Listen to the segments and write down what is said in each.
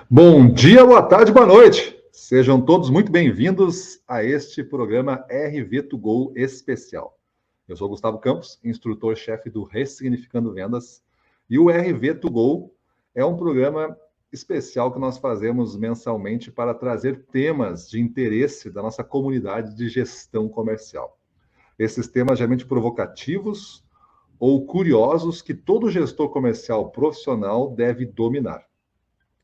Bom dia, boa tarde, boa noite. Sejam todos muito bem-vindos a este programa RV2Go especial. Eu sou Gustavo Campos, instrutor-chefe do Ressignificando Vendas, e o RV2Go é um programa especial que nós fazemos mensalmente para trazer temas de interesse da nossa comunidade de gestão comercial. Esses temas geralmente provocativos ou curiosos que todo gestor comercial profissional deve dominar.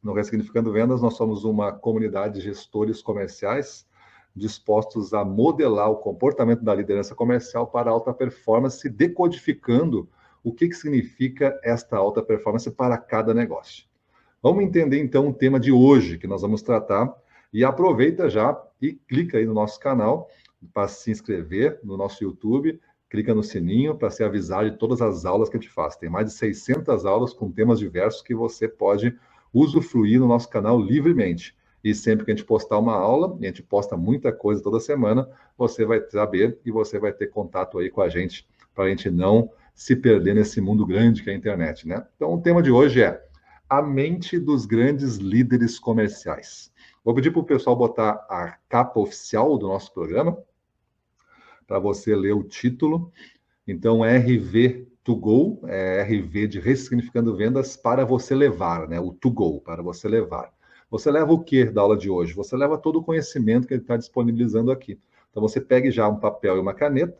No Ressignificando Vendas, nós somos uma comunidade de gestores comerciais dispostos a modelar o comportamento da liderança comercial para alta performance, decodificando o que significa esta alta performance para cada negócio. Vamos entender então o tema de hoje que nós vamos tratar e aproveita já e clica aí no nosso canal para se inscrever no nosso YouTube, clica no sininho para ser avisado de todas as aulas que a gente faz. Tem mais de 600 aulas com temas diversos que você pode usufruir no nosso canal livremente. E sempre que a gente postar uma aula, e a gente posta muita coisa toda semana, você vai saber e você vai ter contato aí com a gente, para a gente não se perder nesse mundo grande que é a internet, né? Então, o tema de hoje é a mente dos grandes líderes comerciais. Vou pedir para o pessoal botar a capa oficial do nosso programa, para você ler o título. Então, RV2Go, RV de Ressignificando Vendas para você levar, né? O to go, para você levar. Você leva o que da aula de hoje? Você leva todo o conhecimento que ele está disponibilizando aqui. Então, você pegue já um papel e uma caneta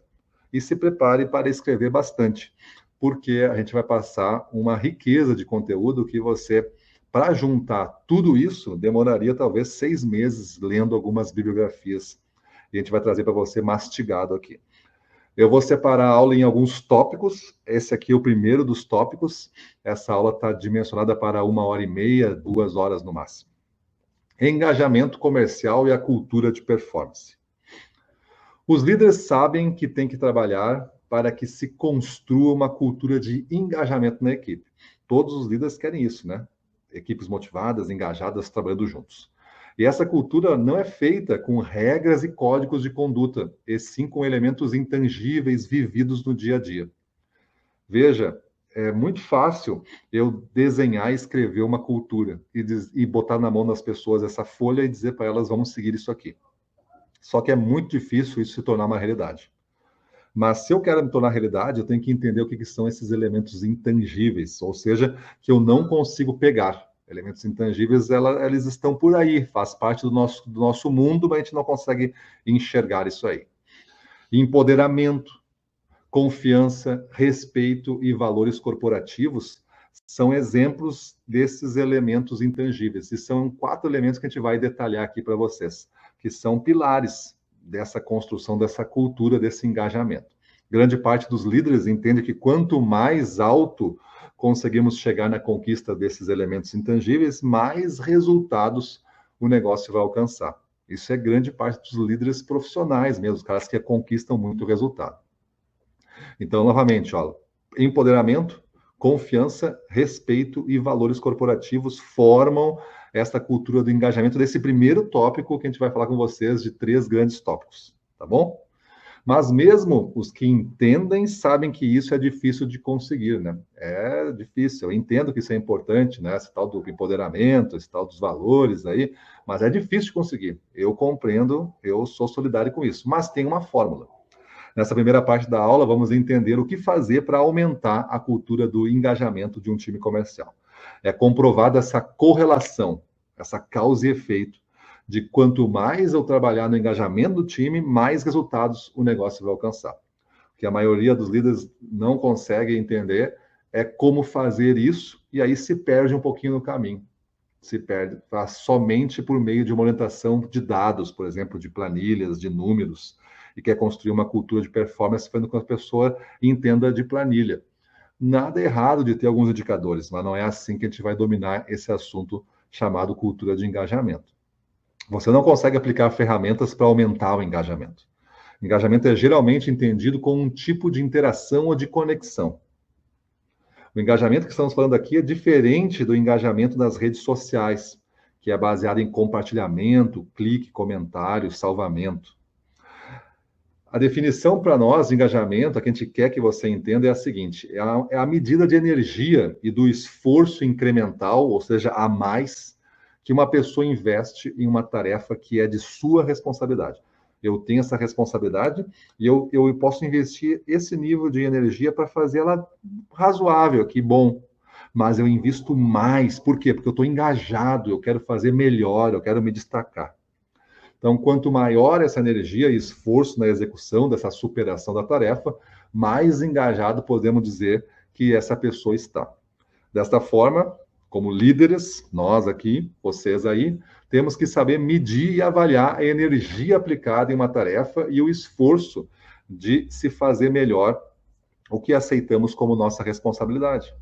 e se prepare para escrever bastante, porque a gente vai passar uma riqueza de conteúdo que você, para juntar tudo isso, demoraria talvez 6 meses lendo algumas bibliografias. E a gente vai trazer para você mastigado aqui. Eu vou separar a aula em alguns tópicos. Esse aqui é o primeiro dos tópicos. Essa aula está dimensionada para 1h30, 2 horas no máximo. Engajamento comercial e a cultura de performance. Os líderes sabem que tem que trabalhar para que se construa uma cultura de engajamento na equipe. Todos os líderes querem isso, né? Equipes motivadas, engajadas, trabalhando juntos. E essa cultura não é feita com regras e códigos de conduta, e sim com elementos intangíveis vividos no dia a dia. Veja, é muito fácil eu desenhar e escrever uma cultura e botar na mão das pessoas essa folha e dizer para elas, vamos seguir isso aqui. Só que é muito difícil isso se tornar uma realidade. Mas se eu quero me tornar realidade, eu tenho que entender o que são esses elementos intangíveis, ou seja, que eu não consigo pegar. Elementos intangíveis, eles estão por aí, faz parte do nosso mundo, mas a gente não consegue enxergar isso aí. Empoderamento, confiança, respeito e valores corporativos são exemplos desses elementos intangíveis. E são 4 elementos que a gente vai detalhar aqui para vocês, que são pilares dessa construção, dessa cultura, desse engajamento. Grande parte dos líderes entende que quanto mais alto conseguimos chegar na conquista desses elementos intangíveis, mais resultados o negócio vai alcançar. Isso é grande parte dos líderes profissionais mesmo, os caras que conquistam muito resultado. Então, novamente, ó, empoderamento, confiança, respeito e valores corporativos formam esta cultura do engajamento desse primeiro tópico que a gente vai falar com vocês de 3 grandes tópicos, tá bom? Mas mesmo os que entendem sabem que isso é difícil de conseguir, né? É difícil, eu entendo que isso é importante, né? Esse tal do empoderamento, esse tal dos valores aí, mas é difícil de conseguir. Eu compreendo, eu sou solidário com isso, mas tem uma fórmula. Nessa primeira parte da aula, vamos entender o que fazer para aumentar a cultura do engajamento de um time comercial. É comprovada essa correlação, essa causa e efeito, de quanto mais eu trabalhar no engajamento do time, mais resultados o negócio vai alcançar. O que a maioria dos líderes não consegue entender é como fazer isso, e aí se perde um pouquinho no caminho. Se perde somente por meio de uma orientação de dados, por exemplo, de planilhas, de números, e quer construir uma cultura de performance fazendo com que a pessoa entenda de planilha. Nada errado de ter alguns indicadores, mas não é assim que a gente vai dominar esse assunto chamado cultura de engajamento. Você não consegue aplicar ferramentas para aumentar o engajamento. Engajamento é geralmente entendido como um tipo de interação ou de conexão. O engajamento que estamos falando aqui é diferente do engajamento das redes sociais, que é baseado em compartilhamento, clique, comentário, salvamento. A definição para nós de engajamento, a que a gente quer que você entenda, é a seguinte: é a medida de energia e do esforço incremental, ou seja, a mais, que uma pessoa investe em uma tarefa que é de sua responsabilidade. Eu tenho essa responsabilidade e eu posso investir esse nível de energia para fazer ela razoável, que bom. Mas eu invisto mais. Por quê? Porque eu estou engajado, eu quero fazer melhor, eu quero me destacar. Então, quanto maior essa energia e esforço na execução dessa superação da tarefa, mais engajado podemos dizer que essa pessoa está. Desta forma, como líderes, nós aqui, vocês aí, temos que saber medir e avaliar a energia aplicada em uma tarefa e o esforço de se fazer melhor o que aceitamos como nossa responsabilidade.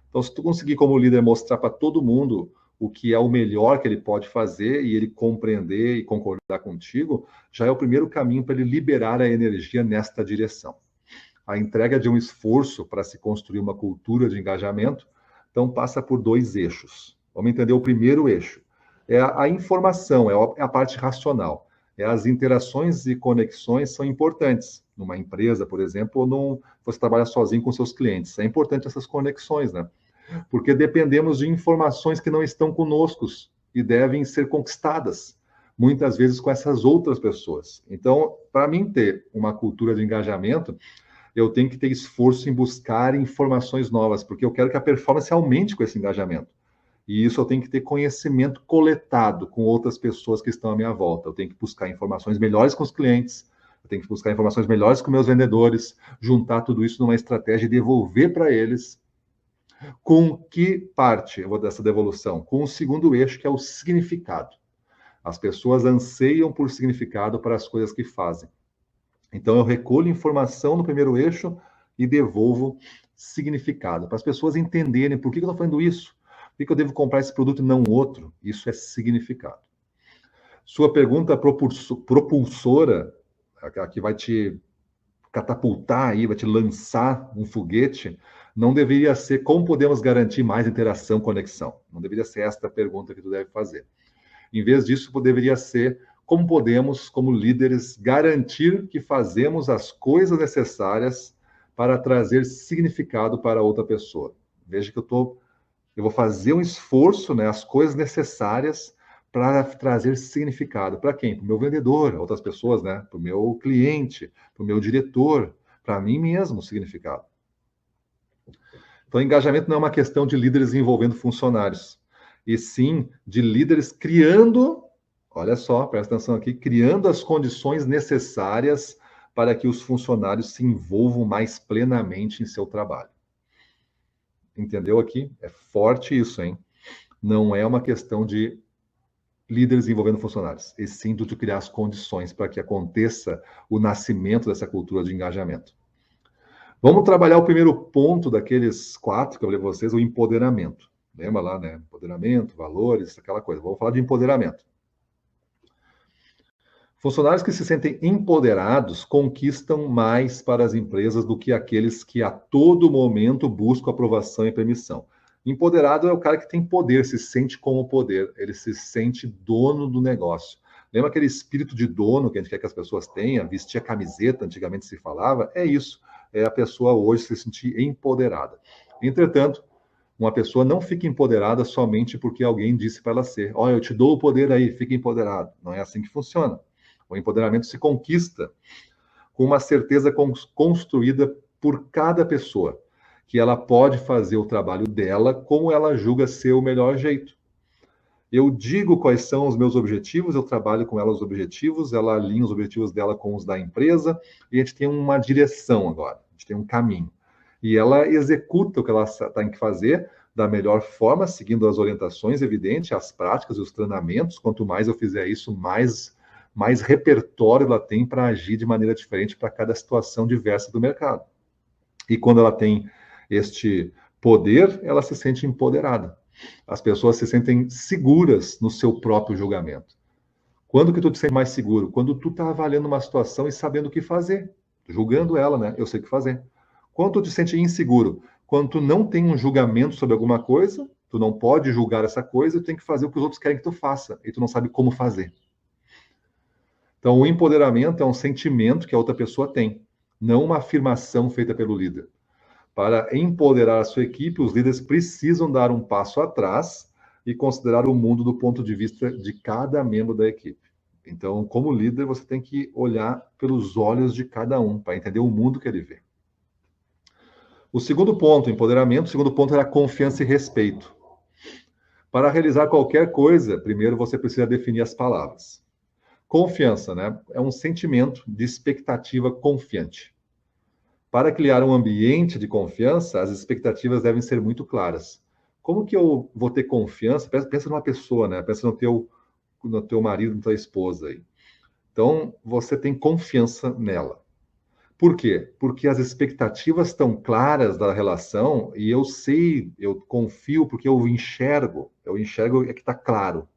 Então, se tu conseguir, como líder, mostrar para todo mundo o que é o melhor que ele pode fazer e ele compreender e concordar contigo, já é o primeiro caminho para ele liberar a energia nesta direção. A entrega de um esforço para se construir uma cultura de engajamento, então passa por 2 eixos. Vamos entender o primeiro eixo. É a informação, é a parte racional. As interações e conexões são importantes. Numa empresa, por exemplo, ou você trabalha sozinho com seus clientes. É importante essas conexões, né? Porque dependemos de informações que não estão conosco e devem ser conquistadas, muitas vezes com essas outras pessoas. Então, para mim ter uma cultura de engajamento, eu tenho que ter esforço em buscar informações novas, porque eu quero que a performance aumente com esse engajamento. E isso eu tenho que ter conhecimento coletado com outras pessoas que estão à minha volta. Eu tenho que buscar informações melhores com os clientes, eu tenho que buscar informações melhores com meus vendedores, juntar tudo isso numa estratégia e devolver para eles. Com que parte eu vou dessa devolução? Com o segundo eixo, que é o significado. As pessoas anseiam por significado para as coisas que fazem. Então, eu recolho informação no primeiro eixo e devolvo significado, para as pessoas entenderem por que eu estou fazendo isso, por que eu devo comprar esse produto e não outro. Isso é significado. Sua pergunta propulsora, a que vai te catapultar aí, vai te lançar um foguete, não deveria ser como podemos garantir mais interação, conexão. Não deveria ser esta a pergunta que tu deve fazer. Em vez disso, deveria ser como podemos, como líderes, garantir que fazemos as coisas necessárias para trazer significado para outra pessoa. Veja que eu vou fazer um esforço, né, as coisas necessárias para trazer significado. Para quem? Para o meu vendedor, outras pessoas, né? Para o meu cliente, para o meu diretor, para mim mesmo, significado. Então, engajamento não é uma questão de líderes envolvendo funcionários, e sim de líderes criando, olha só, presta atenção aqui, criando as condições necessárias para que os funcionários se envolvam mais plenamente em seu trabalho. Entendeu aqui? É forte isso, hein? Não é uma questão de líderes envolvendo funcionários, e sim de criar as condições para que aconteça o nascimento dessa cultura de engajamento. Vamos trabalhar o primeiro ponto daqueles 4 que eu falei para vocês, o empoderamento. Lembra lá, né? Empoderamento, valores, aquela coisa. Vamos falar de empoderamento. Funcionários que se sentem empoderados conquistam mais para as empresas do que aqueles que a todo momento buscam aprovação e permissão. Empoderado é o cara que tem poder, se sente com o poder, ele se sente dono do negócio. Lembra aquele espírito de dono que a gente quer que as pessoas tenham? Vestir a camiseta, antigamente se falava? É isso. É a pessoa hoje se sentir empoderada. Entretanto, uma pessoa não fica empoderada somente porque alguém disse para ela ser. Olha, eu te dou o poder aí, fica empoderado. Não é assim que funciona. O empoderamento se conquista com uma certeza construída por cada pessoa, que ela pode fazer o trabalho dela como ela julga ser o melhor jeito. Eu digo quais são os meus objetivos, eu trabalho com ela os objetivos, ela alinha os objetivos dela com os da empresa, e a gente tem uma direção agora, a gente tem um caminho. E ela executa o que ela tem que fazer da melhor forma, seguindo as orientações, evidente, as práticas e os treinamentos. Quanto mais eu fizer isso, mais repertório ela tem para agir de maneira diferente para cada situação diversa do mercado. E quando ela tem este poder, ela se sente empoderada. As pessoas se sentem seguras no seu próprio julgamento. Quando que tu te sente mais seguro? Quando tu está avaliando uma situação e sabendo o que fazer. Julgando ela, né? Eu sei o que fazer. Quando tu te sente inseguro? Quando tu não tem um julgamento sobre alguma coisa, tu não pode julgar essa coisa, tu tem que fazer o que os outros querem que tu faça, e tu não sabe como fazer. Então, o empoderamento é um sentimento que a outra pessoa tem, não uma afirmação feita pelo líder. Para empoderar a sua equipe, os líderes precisam dar um passo atrás, e considerar o mundo do ponto de vista de cada membro da equipe. Então, como líder, você tem que olhar pelos olhos de cada um, para entender o mundo que ele vê. O segundo ponto, empoderamento, o segundo ponto era confiança e respeito. Para realizar qualquer coisa, primeiro você precisa definir as palavras. Confiança, né? É um sentimento de expectativa confiante. Para criar um ambiente de confiança, as expectativas devem ser muito claras. Como que eu vou ter confiança? Pensa numa pessoa, né? Pensa no teu marido, na tua esposa aí. Então, você tem confiança nela. Por quê? Porque as expectativas estão claras da relação e eu sei, eu confio porque eu enxergo é que está claro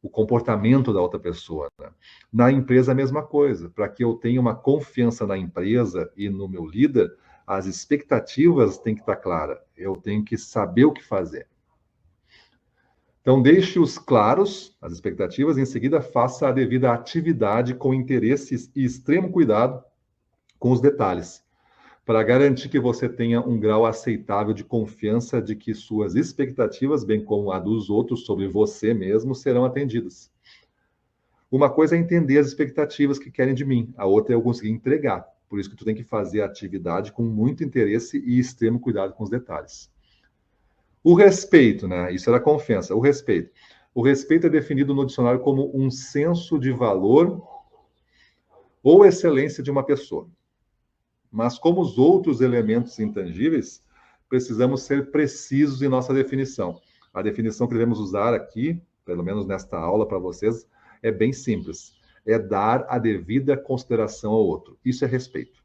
o comportamento da outra pessoa, né? Na empresa, a mesma coisa. Para que eu tenha uma confiança na empresa e no meu líder, as expectativas têm que estar claras. Eu tenho que saber o que fazer. Então, deixe-os claros, as expectativas, em seguida faça a devida atividade com interesse e extremo cuidado com os detalhes, para garantir que você tenha um grau aceitável de confiança de que suas expectativas, bem como a dos outros sobre você mesmo, serão atendidas. Uma coisa é entender as expectativas que querem de mim, a outra é eu conseguir entregar. Por isso que tu tem que fazer a atividade com muito interesse e extremo cuidado com os detalhes. O respeito, né? Isso era a confiança. O respeito. O respeito é definido no dicionário como um senso de valor ou excelência de uma pessoa. Mas como os outros elementos intangíveis, precisamos ser precisos em nossa definição. A definição que devemos usar aqui, pelo menos nesta aula para vocês, é bem simples. É dar a devida consideração ao outro. Isso é respeito.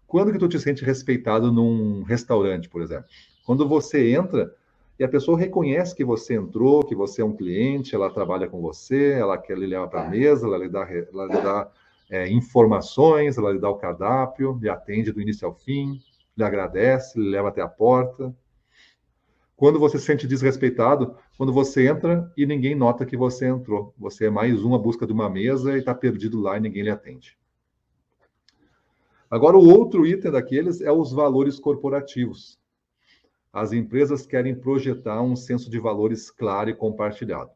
Quando que tu te sente respeitado num restaurante, por exemplo? Quando você entra e a pessoa reconhece que você entrou, que você é um cliente, ela trabalha com você, ela quer lhe levar para a mesa, ela lhe dá informações, ela lhe dá o cardápio, lhe atende do início ao fim, lhe agradece, lhe leva até a porta. Quando você se sente desrespeitado, quando você entra e ninguém nota que você entrou. Você é mais um à busca de uma mesa e está perdido lá e ninguém lhe atende. Agora, o outro item daqueles é os valores corporativos. As empresas querem projetar um senso de valores claro e compartilhado.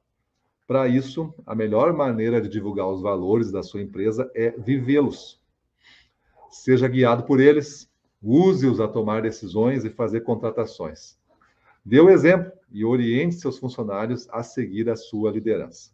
Para isso, a melhor maneira de divulgar os valores da sua empresa é vivê-los. Seja guiado por eles, use-os a tomar decisões e fazer contratações. Dê o exemplo e oriente seus funcionários a seguir a sua liderança.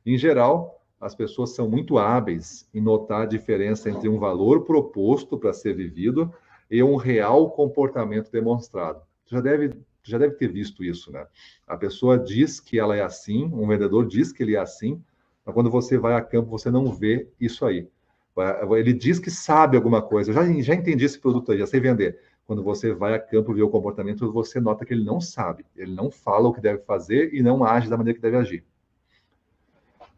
Em geral, as pessoas são muito hábeis em notar a diferença entre um valor proposto para ser vivido e um real comportamento demonstrado. Já deve ter visto isso, né? A pessoa diz que ela é assim, um vendedor diz que ele é assim, mas quando você vai a campo, você não vê isso aí. Ele diz que sabe alguma coisa. Eu já entendi esse produto aí, já sei vender. Quando você vai a campo ver o comportamento, você nota que ele não sabe, ele não fala o que deve fazer e não age da maneira que deve agir.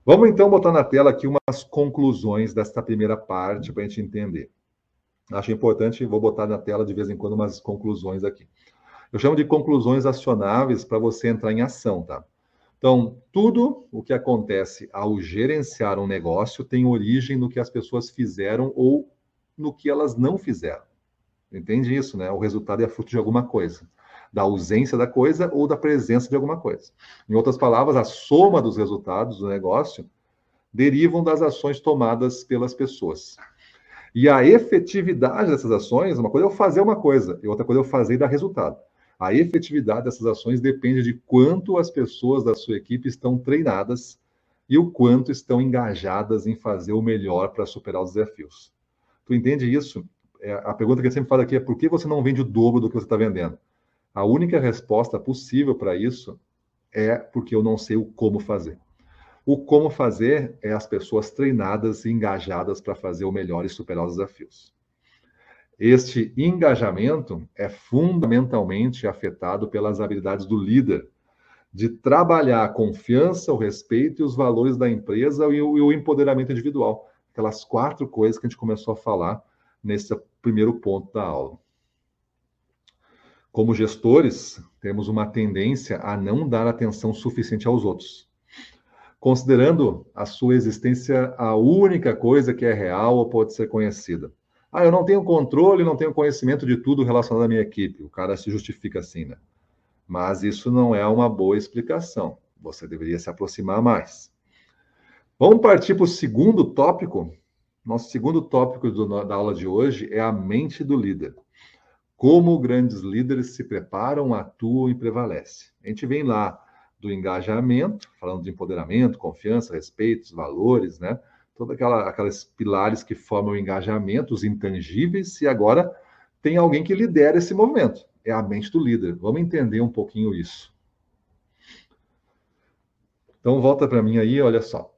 Vamos então botar na tela aqui umas conclusões desta primeira parte para a gente entender. Acho importante, vou botar na tela de vez em quando umas conclusões aqui. Eu chamo de conclusões acionáveis para você entrar em ação, tá? Então, tudo o que acontece ao gerenciar um negócio tem origem no que as pessoas fizeram ou no que elas não fizeram. Entende isso, né? O resultado é fruto de alguma coisa, da ausência da coisa ou da presença de alguma coisa. Em outras palavras, a soma dos resultados do negócio derivam das ações tomadas pelas pessoas. E a efetividade dessas ações, uma coisa é eu fazer uma coisa, e outra coisa é eu fazer e dar resultado. A efetividade dessas ações depende de quanto as pessoas da sua equipe estão treinadas e o quanto estão engajadas em fazer o melhor para superar os desafios. Tu entende isso? A pergunta que eu sempre falo aqui é por que você não vende o dobro do que você está vendendo? A única resposta possível para isso é porque eu não sei o como fazer. O como fazer é as pessoas treinadas e engajadas para fazer o melhor e superar os desafios. Este engajamento é fundamentalmente afetado pelas habilidades do líder, de trabalhar a confiança, o respeito e os valores da empresa e o empoderamento individual. Aquelas 4 coisas que a gente começou a falar nesse primeiro ponto da aula. Como gestores, temos uma tendência a não dar atenção suficiente aos outros, considerando a sua existência a única coisa que é real ou pode ser conhecida. Ah, eu não tenho controle, não tenho conhecimento de tudo relacionado à minha equipe. O cara se justifica assim, né? Mas isso não é uma boa explicação. Você deveria se aproximar mais. Vamos partir para o segundo tópico? Nosso segundo tópico da aula de hoje é a mente do líder. Como grandes líderes se preparam, atuam e prevalecem. A gente vem lá do engajamento, falando de empoderamento, confiança, respeito, valores, né? Todos aqueles pilares que formam o engajamento, os intangíveis, e agora tem alguém que lidera esse movimento. É a mente do líder. Vamos entender um pouquinho isso. Então, volta para mim aí, olha só.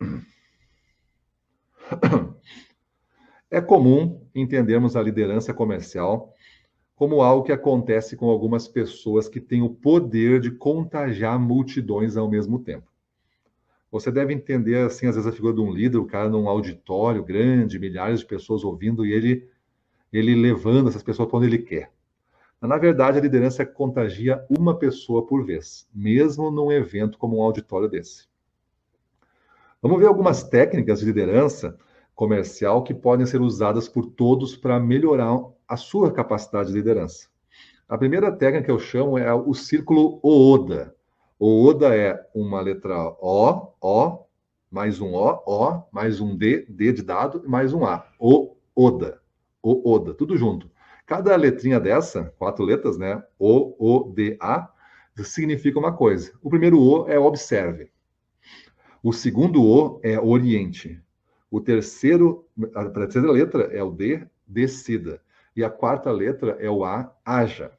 É comum entendermos a liderança comercial como algo que acontece com algumas pessoas que têm o poder de contagiar multidões ao mesmo tempo. Você deve entender, assim, às vezes a figura de um líder, o cara num auditório grande, milhares de pessoas ouvindo, e ele levando essas pessoas para onde ele quer. Na verdade, a liderança contagia uma pessoa por vez, mesmo num evento como um auditório desse. Vamos ver algumas técnicas de liderança comercial que podem ser usadas por todos para melhorar a sua capacidade de liderança. A primeira técnica que eu chamo é o círculo OODA. OODA é uma letra O, mais um O, mais um D de dado, e mais um A. OODA, tudo junto. Cada letrinha dessa, 4 letras, né? O, D, A, significa uma coisa. O primeiro O é observe. O segundo O é oriente. A terceira letra é o D, decida. E a quarta letra é o A, haja.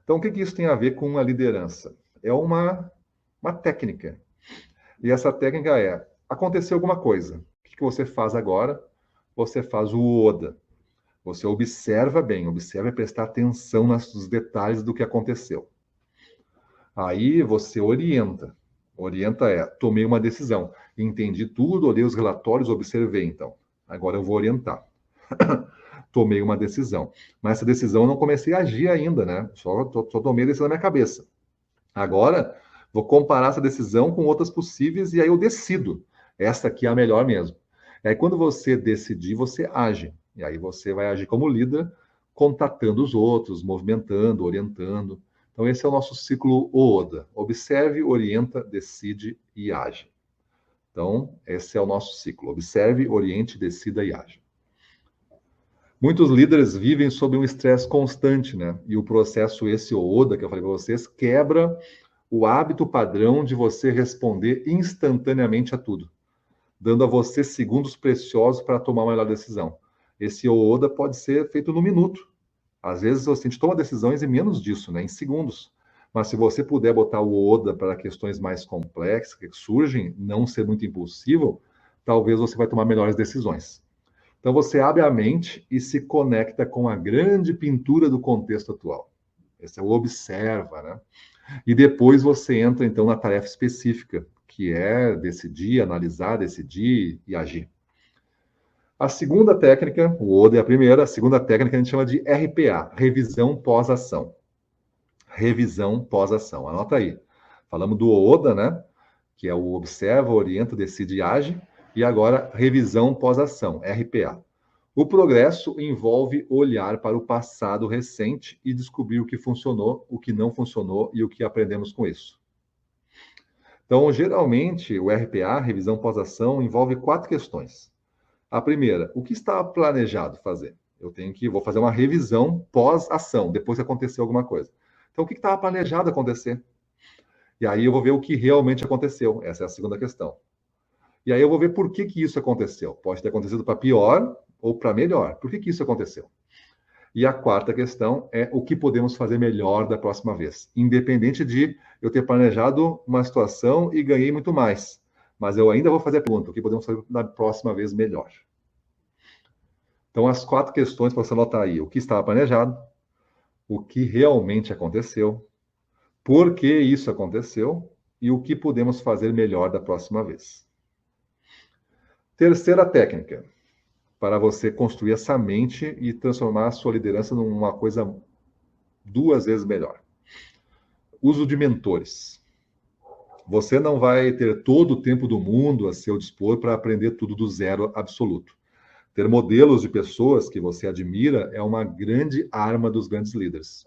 Então, o que isso tem a ver com a liderança? É uma técnica. E essa técnica é, aconteceu alguma coisa. O que você faz agora? Você faz o ODA. Você observa bem, observa e prestar atenção nos detalhes do que aconteceu. Aí você orienta. Orienta é, tomei uma decisão. Entendi tudo, olhei os relatórios, observei então. Agora eu vou orientar. Tomei uma decisão. Mas essa decisão eu não comecei a agir ainda, né? Só tomei a decisão na minha cabeça. Agora, vou comparar essa decisão com outras possíveis e aí eu decido. Essa aqui é a melhor mesmo. E aí, quando você decidir, você age. E aí você vai agir como líder, contatando os outros, movimentando, orientando. Então, esse é o nosso ciclo OODA. Observe, orienta, decide e age. Então, esse é o nosso ciclo. Observe, oriente, decida e age. Muitos líderes vivem sob um estresse constante, né? E o processo esse OODA, que eu falei para vocês, quebra o hábito padrão de você responder instantaneamente a tudo, dando a você segundos preciosos para tomar uma melhor decisão. Esse OODA pode ser feito no minuto. Às vezes a gente toma decisões em menos disso, né? Em segundos. Mas se você puder botar o OODA para questões mais complexas que surgem, não ser muito impulsivo, talvez você vai tomar melhores decisões. Então você abre a mente e se conecta com a grande pintura do contexto atual. Esse é o observa, né? E depois você entra, então, na tarefa específica, que é decidir, analisar, decidir e agir. A segunda técnica, o OODA é a primeira, a segunda técnica a gente chama de RPA, revisão pós-ação. Revisão pós-ação, anota aí. Falamos do OODA, né? Que é o observa, orienta, decide e age. E agora, revisão pós-ação, RPA. O progresso envolve olhar para o passado recente e descobrir o que funcionou, o que não funcionou e o que aprendemos com isso. Então, geralmente, o RPA, revisão pós-ação, envolve 4 questões. A primeira, o que estava planejado fazer? Vou fazer uma revisão pós-ação, depois que aconteceu alguma coisa. Então, o que estava planejado acontecer? E aí eu vou ver o que realmente aconteceu. Essa é a segunda questão. E aí eu vou ver por que isso aconteceu. Pode ter acontecido para pior ou para melhor. Por que isso aconteceu? E a quarta questão é o que podemos fazer melhor da próxima vez. Independente de eu ter planejado uma situação e ganhei muito mais. Mas eu ainda vou fazer a pergunta, o que podemos fazer da próxima vez melhor? Então, as 4 questões para você anotar aí. O que estava planejado, o que realmente aconteceu, por que isso aconteceu e o que podemos fazer melhor da próxima vez. Terceira técnica, para você construir essa mente e transformar a sua liderança numa coisa 2 vezes melhor. Uso de mentores. Você não vai ter todo o tempo do mundo a seu dispor para aprender tudo do zero absoluto. Ter modelos de pessoas que você admira é uma grande arma dos grandes líderes.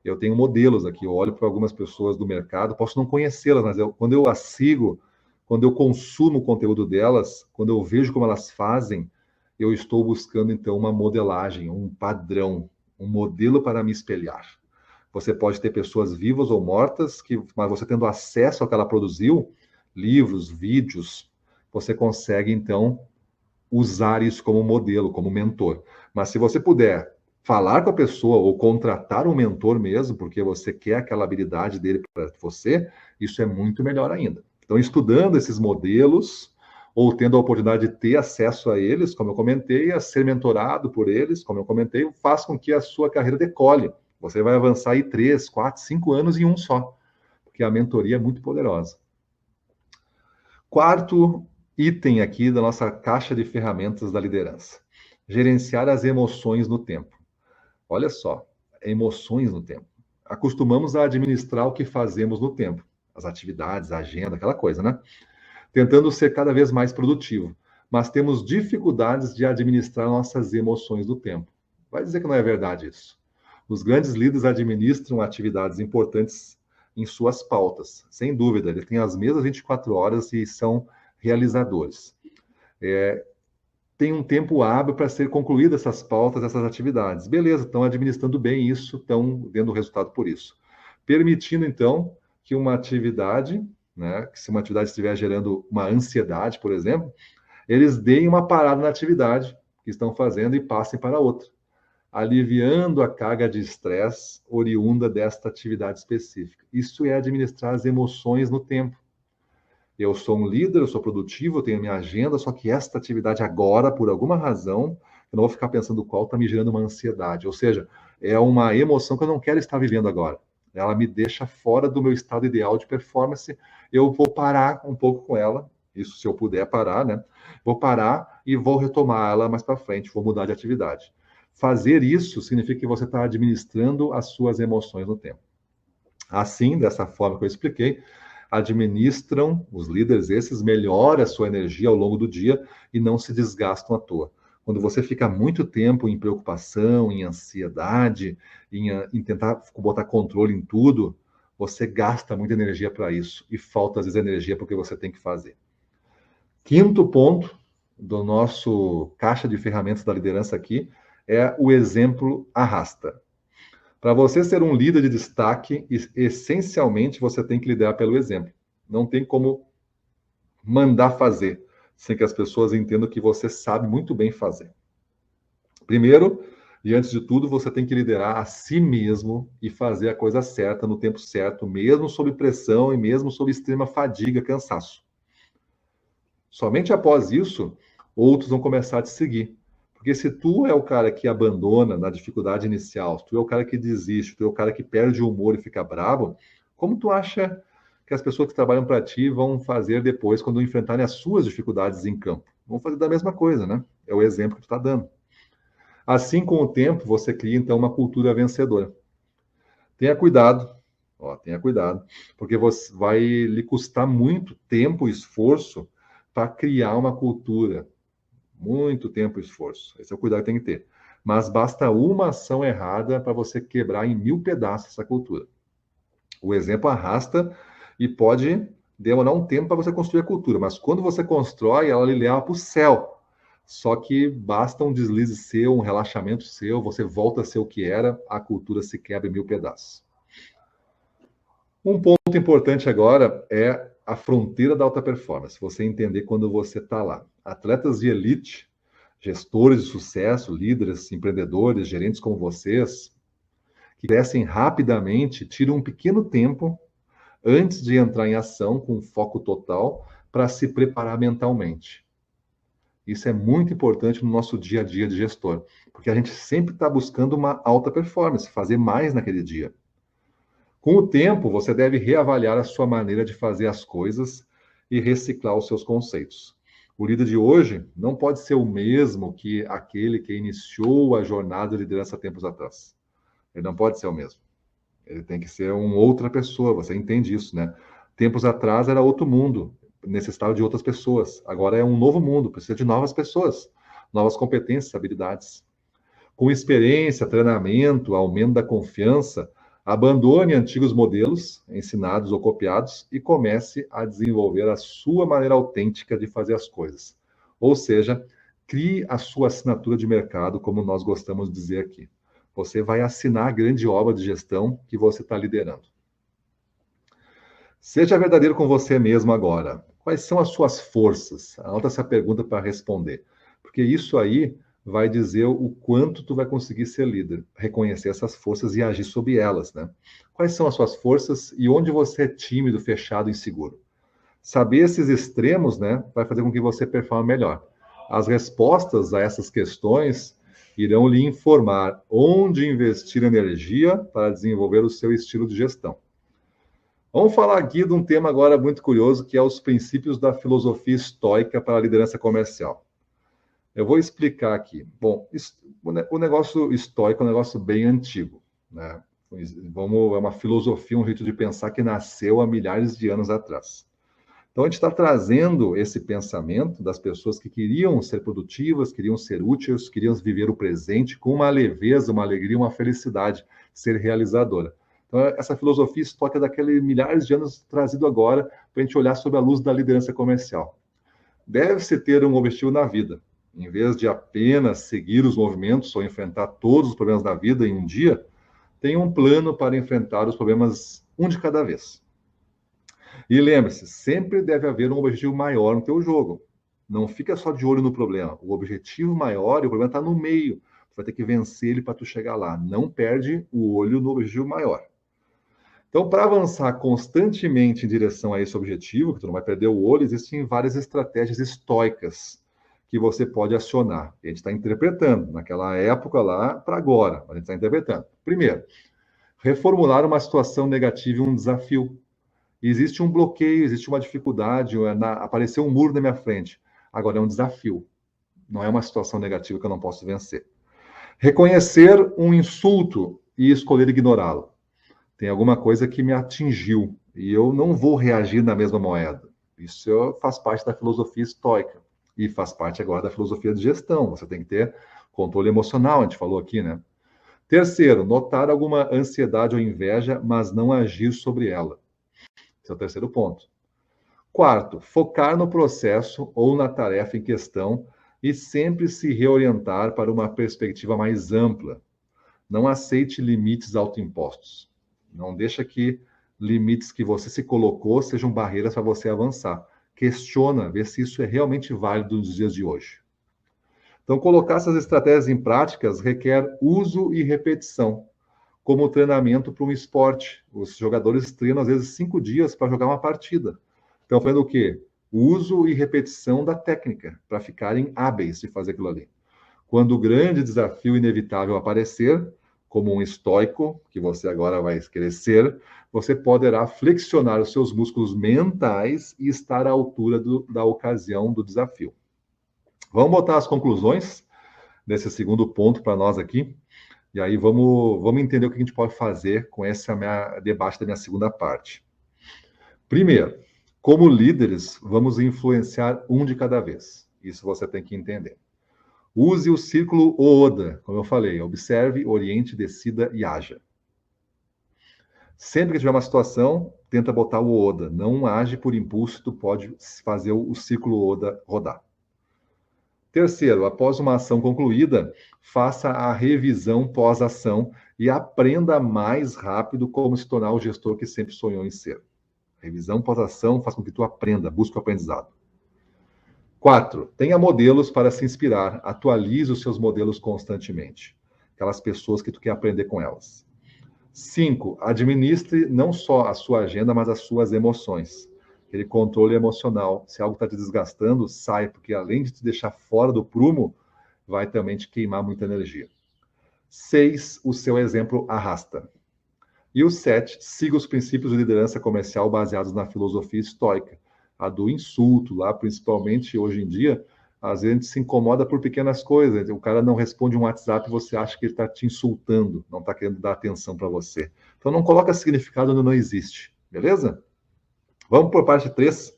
Eu tenho modelos aqui, eu olho para algumas pessoas do mercado, posso não conhecê-las, mas quando eu as sigo, quando eu consumo o conteúdo delas, quando eu vejo como elas fazem, eu estou buscando, então, uma modelagem, um padrão, um modelo para me espelhar. Você pode ter pessoas vivas ou mortas, mas você tendo acesso ao que ela produziu, livros, vídeos, você consegue, então, usar isso como modelo, como mentor. Mas se você puder falar com a pessoa ou contratar um mentor mesmo, porque você quer aquela habilidade dele para você, isso é muito melhor ainda. Então, estudando esses modelos, ou tendo a oportunidade de ter acesso a eles, como eu comentei, a ser mentorado por eles, como eu comentei, faz com que a sua carreira decole. Você vai avançar aí 3, 4, 5 anos em um só, porque a mentoria é muito poderosa. Quarto item aqui da nossa caixa de ferramentas da liderança: gerenciar as emoções no tempo. Olha só, emoções no tempo. Acostumamos a administrar o que fazemos no tempo, as atividades, a agenda, aquela coisa, né? Tentando ser cada vez mais produtivo, mas temos dificuldades de administrar nossas emoções no tempo. Vai dizer que não é verdade isso. Os grandes líderes administram atividades importantes em suas pautas, sem dúvida, eles têm as mesmas 24 horas e são realizadores. Tem um tempo hábil para ser concluídas essas pautas, essas atividades. Beleza, estão administrando bem isso, estão dando resultado por isso. Permitindo, então, que uma atividade, né, que se uma atividade estiver gerando uma ansiedade, por exemplo, eles deem uma parada na atividade que estão fazendo e passem para outra, aliviando a carga de estresse oriunda desta atividade específica. Isso é administrar as emoções no tempo. Eu sou um líder, eu sou produtivo, eu tenho a minha agenda, só que esta atividade agora, por alguma razão, eu não vou ficar pensando qual, está me gerando uma ansiedade. Ou seja, é uma emoção que eu não quero estar vivendo agora. Ela me deixa fora do meu estado ideal de performance. Eu vou parar um pouco com ela, isso se eu puder parar, né? Vou parar e vou retomar ela mais para frente, vou mudar de atividade. Fazer isso significa que você está administrando as suas emoções no tempo. Assim, dessa forma que eu expliquei, administram, os líderes esses, melhoram a sua energia ao longo do dia e não se desgastam à toa. Quando você fica muito tempo em preocupação, em ansiedade, em tentar botar controle em tudo, você gasta muita energia para isso e falta, às vezes, energia para o que você tem que fazer. Quinto ponto do nosso caixa de ferramentas da liderança aqui é o exemplo arrasta. Para você ser um líder de destaque, essencialmente você tem que liderar pelo exemplo. Não tem como mandar fazer sem que as pessoas entendam que você sabe muito bem fazer. Primeiro, e antes de tudo, você tem que liderar a si mesmo e fazer a coisa certa no tempo certo, mesmo sob pressão e mesmo sob extrema fadiga, cansaço. Somente após isso, outros vão começar a te seguir. Porque se tu é o cara que abandona na dificuldade inicial, se tu é o cara que desiste, tu é o cara que perde o humor e fica bravo, como tu acha que as pessoas que trabalham para ti vão fazer depois quando enfrentarem as suas dificuldades em campo? Vão fazer da mesma coisa, né? É o exemplo que tu está dando. Assim, com o tempo, você cria então uma cultura vencedora. Tenha cuidado, tenha cuidado, porque você vai lhe custar muito tempo e esforço para criar uma cultura. Muito tempo e esforço. Esse é o cuidado que tem que ter. Mas basta uma ação errada para você quebrar em 1000 pedaços essa cultura. O exemplo arrasta e pode demorar um tempo para você construir a cultura, mas quando você constrói, ela lhe leva para o céu. Só que basta um deslize seu, um relaxamento seu, você volta a ser o que era, a cultura se quebra em 1000 pedaços. Um ponto importante agora é a fronteira da alta performance. Você entender quando você está lá. Atletas de elite, gestores de sucesso, líderes, empreendedores, gerentes como vocês, que crescem rapidamente, tiram um pequeno tempo antes de entrar em ação com foco total para se preparar mentalmente. Isso é muito importante no nosso dia a dia de gestor, porque a gente sempre está buscando uma alta performance, fazer mais naquele dia. Com o tempo, você deve reavaliar a sua maneira de fazer as coisas e reciclar os seus conceitos. O líder de hoje não pode ser o mesmo que aquele que iniciou a jornada de liderança tempos atrás. Ele não pode ser o mesmo. Ele tem que ser uma outra pessoa, você entende isso, né? Tempos atrás era outro mundo, necessitava de outras pessoas. Agora é um novo mundo, precisa de novas pessoas, novas competências, habilidades. Com experiência, treinamento, aumento da confiança, Abandone antigos modelos, ensinados ou copiados, e comece a desenvolver a sua maneira autêntica de fazer as coisas. Ou seja, crie a sua assinatura de mercado, como nós gostamos de dizer aqui. Você vai assinar a grande obra de gestão que você está liderando. Seja verdadeiro com você mesmo agora. Quais são as suas forças? Anota essa pergunta para responder. Porque isso aí vai dizer o quanto tu vai conseguir ser líder, reconhecer essas forças e agir sobre elas, né? Quais são as suas forças e onde você é tímido, fechado, inseguro? Saber esses extremos, né, vai fazer com que você performe melhor. As respostas a essas questões irão lhe informar onde investir energia para desenvolver o seu estilo de gestão. Vamos falar aqui de um tema agora muito curioso, que é os princípios da filosofia estoica para a liderança comercial. Eu vou explicar aqui. Bom, o negócio estoico é um negócio bem antigo, né? É uma filosofia, um jeito de pensar que nasceu há milhares de anos atrás. Então, a gente está trazendo esse pensamento das pessoas que queriam ser produtivas, queriam ser úteis, queriam viver o presente com uma leveza, uma alegria, uma felicidade, ser realizadora. Então, essa filosofia estoica daqueles milhares de anos trazido agora para a gente olhar sob a luz da liderança comercial. Deve-se ter um objetivo na vida. Em vez de apenas seguir os movimentos ou enfrentar todos os problemas da vida em um dia, tenha um plano para enfrentar os problemas um de cada vez. E lembre-se, sempre deve haver um objetivo maior no teu jogo. Não fica só de olho no problema. O objetivo maior, e o problema está no meio. Tu vai ter que vencer ele para tu chegar lá. Não perde o olho no objetivo maior. Então, para avançar constantemente em direção a esse objetivo, que tu não vai perder o olho, existem várias estratégias estoicas que você pode acionar. A gente está interpretando, naquela época lá para agora, a gente está interpretando. Primeiro, reformular uma situação negativa e um desafio. Existe um bloqueio, existe uma dificuldade, apareceu um muro na minha frente. Agora é um desafio, não é uma situação negativa que eu não posso vencer. Reconhecer um insulto e escolher ignorá-lo. Tem alguma coisa que me atingiu e eu não vou reagir na mesma moeda. Isso faz parte da filosofia estoica e faz parte agora da filosofia de gestão. Você tem que ter controle emocional, a gente falou aqui, né? Terceiro, notar alguma ansiedade ou inveja, mas não agir sobre ela. Esse é o terceiro ponto. Quarto, focar no processo ou na tarefa em questão e sempre se reorientar para uma perspectiva mais ampla. Não aceite limites autoimpostos. Não deixa que limites que você se colocou sejam barreiras para você avançar. Questiona, vê se isso é realmente válido nos dias de hoje. Então, colocar essas estratégias em práticas requer uso e repetição, como treinamento para um esporte. Os jogadores treinam, às vezes, 5 dias para jogar uma partida. Então, fazendo o quê? Uso e repetição da técnica, para ficarem hábeis de fazer aquilo ali. Quando o grande desafio inevitável aparecer, como um estoico, que você agora vai querer ser, você poderá flexionar os seus músculos mentais e estar à altura da ocasião do desafio. Vamos botar as conclusões desse segundo ponto para nós aqui, e aí vamos entender o que a gente pode fazer com esse debate da minha segunda parte. Primeiro, como líderes, vamos influenciar um de cada vez. Isso você tem que entender. Use o círculo Oda, como eu falei, observe, oriente, decida e haja. Sempre que tiver uma situação, tenta botar o Oda. Não age por impulso, tu pode fazer o círculo Oda rodar. Terceiro, após uma ação concluída, faça a revisão pós-ação e aprenda mais rápido como se tornar o gestor que sempre sonhou em ser. Revisão pós-ação faz com que tu aprenda, busque o aprendizado. 4. Tenha modelos para se inspirar. Atualize os seus modelos constantemente. Aquelas pessoas que tu quer aprender com elas. 5. Administre não só a sua agenda, mas as suas emoções. Aquele controle emocional. Se algo está te desgastando, sai, porque além de te deixar fora do prumo, vai também te queimar muita energia. 6. O seu exemplo arrasta. E o 7. Siga os princípios de liderança comercial baseados na filosofia estoica. A do insulto, lá principalmente hoje em dia, às vezes a gente se incomoda por pequenas coisas. O cara não responde um WhatsApp e você acha que ele está te insultando, não está querendo dar atenção para você. Então não coloca significado onde não existe, beleza? Vamos por parte 3.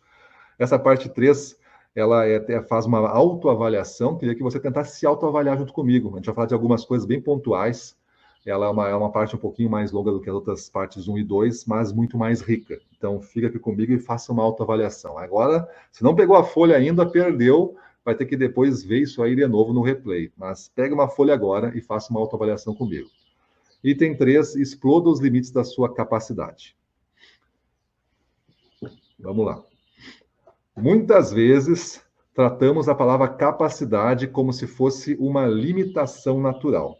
Essa parte 3, ela faz uma autoavaliação. Queria que você tentasse se autoavaliar junto comigo. A gente vai falar de algumas coisas bem pontuais ela é uma parte um pouquinho mais longa do que as outras partes 1 e 2, mas muito mais rica. Então, fica aqui comigo e faça uma autoavaliação. Agora, se não pegou a folha ainda, perdeu, vai ter que depois ver isso aí de novo no replay. Mas pega uma folha agora e faça uma autoavaliação comigo. Item 3, exploda os limites da sua capacidade. Vamos lá. Muitas vezes, tratamos a palavra capacidade como se fosse uma limitação natural.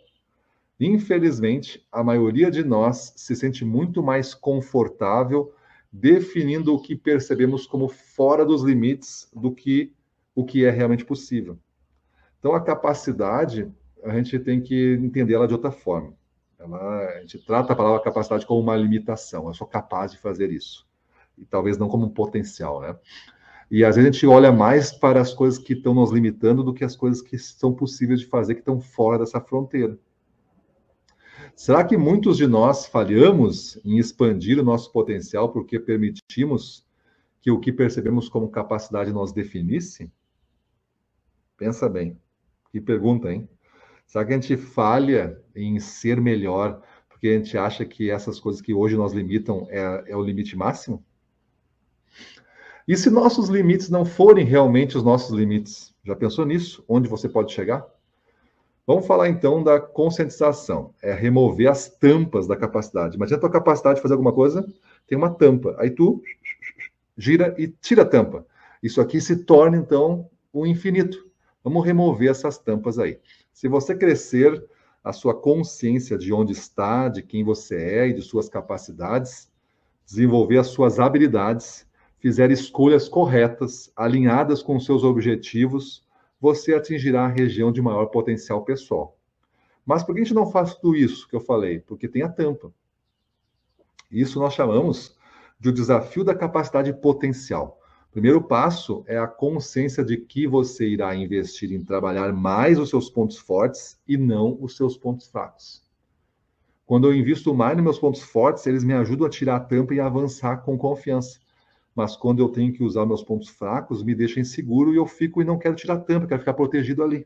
Infelizmente, a maioria de nós se sente muito mais confortável definindo o que percebemos como fora dos limites do que o que é realmente possível. Então, a capacidade, a gente tem que entender ela de outra forma. A gente trata a palavra capacidade como uma limitação. Eu sou capaz de fazer isso. E talvez não como um potencial, né? E às vezes a gente olha mais para as coisas que estão nos limitando do que as coisas que são possíveis de fazer, que estão fora dessa fronteira. Será que muitos de nós falhamos em expandir o nosso potencial porque permitimos que o que percebemos como capacidade nos definisse? Pensa bem. Que pergunta, hein? Será que a gente falha em ser melhor porque a gente acha que essas coisas que hoje nos limitam é o limite máximo? E se nossos limites não forem realmente os nossos limites? Já pensou nisso? Onde você pode chegar? Vamos falar então da conscientização. É remover as tampas da capacidade. Imagina a tua capacidade de fazer alguma coisa, tem uma tampa. Aí tu gira e tira a tampa. Isso aqui se torna então o infinito. Vamos remover essas tampas aí. Se você crescer a sua consciência de onde está, de quem você é e de suas capacidades, desenvolver as suas habilidades, fizer escolhas corretas, alinhadas com seus objetivos, você atingirá a região de maior potencial pessoal. Mas por que a gente não faz tudo isso que eu falei? Porque tem a tampa. Isso nós chamamos de o desafio da capacidade potencial. O primeiro passo é a consciência de que você irá investir em trabalhar mais os seus pontos fortes e não os seus pontos fracos. Quando eu invisto mais nos meus pontos fortes, eles me ajudam a tirar a tampa e avançar com confiança. Mas quando eu tenho que usar meus pontos fracos, me deixa inseguro e eu fico e não quero tirar a tampa, quero ficar protegido ali.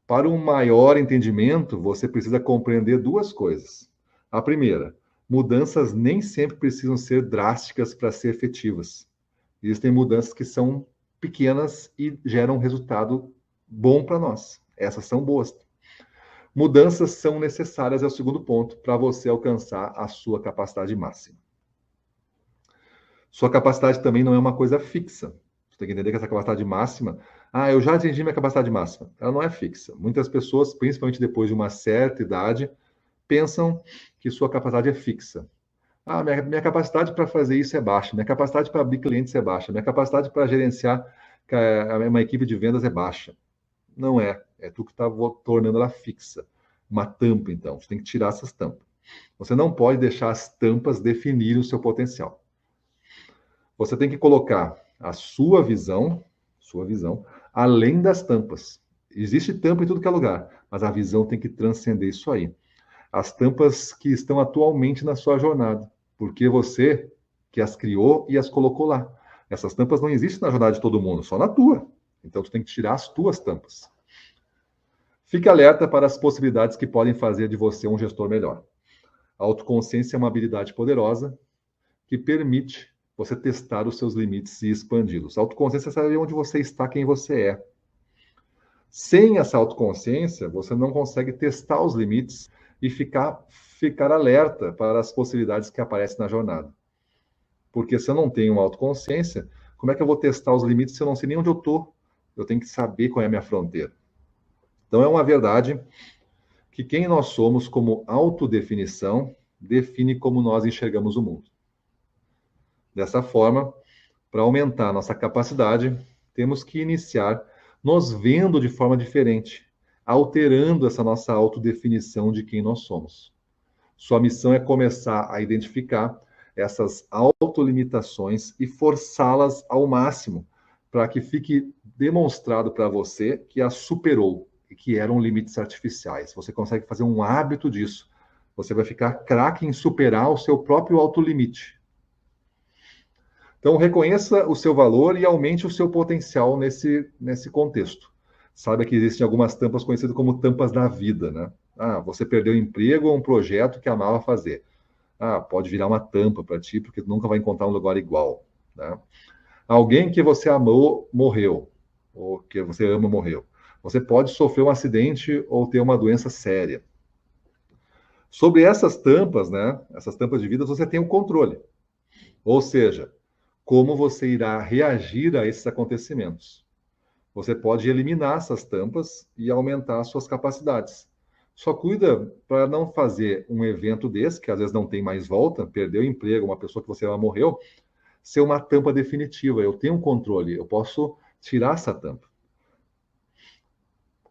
Para um maior entendimento, você precisa compreender duas coisas. A primeira, mudanças nem sempre precisam ser drásticas para ser efetivas. Existem mudanças que são pequenas e geram um resultado bom para nós. Essas são boas. Mudanças são necessárias, é o segundo ponto, para você alcançar a sua capacidade máxima. Sua capacidade também não é uma coisa fixa. Você tem que entender que essa capacidade máxima... eu já atingi minha capacidade máxima. Ela não é fixa. Muitas pessoas, principalmente depois de uma certa idade, pensam que sua capacidade é fixa. Minha capacidade para fazer isso é baixa. Minha capacidade para abrir clientes é baixa. Minha capacidade para gerenciar uma equipe de vendas é baixa. Não é. É tu que está tornando ela fixa. Uma tampa, então. Você tem que tirar essas tampas. Você não pode deixar as tampas definirem o seu potencial. Você tem que colocar a sua visão, além das tampas. Existe tampa em tudo que é lugar, mas a visão tem que transcender isso aí. As tampas que estão atualmente na sua jornada, porque você que as criou e as colocou lá. Essas tampas não existem na jornada de todo mundo, só na tua. Então, tu tem que tirar as tuas tampas. Fique alerta para as possibilidades que podem fazer de você um gestor melhor. A autoconsciência é uma habilidade poderosa que permite você testar os seus limites e expandi-los. A autoconsciência é saber onde você está, quem você é. Sem essa autoconsciência, você não consegue testar os limites e ficar alerta para as possibilidades que aparecem na jornada. Porque se eu não tenho uma autoconsciência, como é que eu vou testar os limites se eu não sei nem onde eu estou? Eu tenho que saber qual é a minha fronteira. Então é uma verdade que quem nós somos como autodefinição define como nós enxergamos o mundo. Dessa forma, para aumentar nossa capacidade, temos que iniciar nos vendo de forma diferente, alterando essa nossa autodefinição de quem nós somos. Sua missão é começar a identificar essas autolimitações e forçá-las ao máximo, para que fique demonstrado para você que as superou e que eram limites artificiais. Você consegue fazer um hábito disso. Você vai ficar craque em superar o seu próprio autolimite. Então, reconheça o seu valor e aumente o seu potencial nesse contexto. Saiba que existem algumas tampas conhecidas como tampas da vida, né? Ah, você perdeu o emprego ou um projeto que amava fazer. Ah, pode virar uma tampa para ti, porque tu nunca vai encontrar um lugar igual, né? Alguém que você amou morreu, ou que você ama morreu. Você pode sofrer um acidente ou ter uma doença séria. Sobre essas tampas, né? Essas tampas de vida, você tem o controle. Ou seja, como você irá reagir a esses acontecimentos. Você pode eliminar essas tampas e aumentar suas capacidades. Só cuida para não fazer um evento desse, que às vezes não tem mais volta, perdeu o emprego, uma pessoa que você ama morreu, ser uma tampa definitiva. Eu tenho um controle, eu posso tirar essa tampa.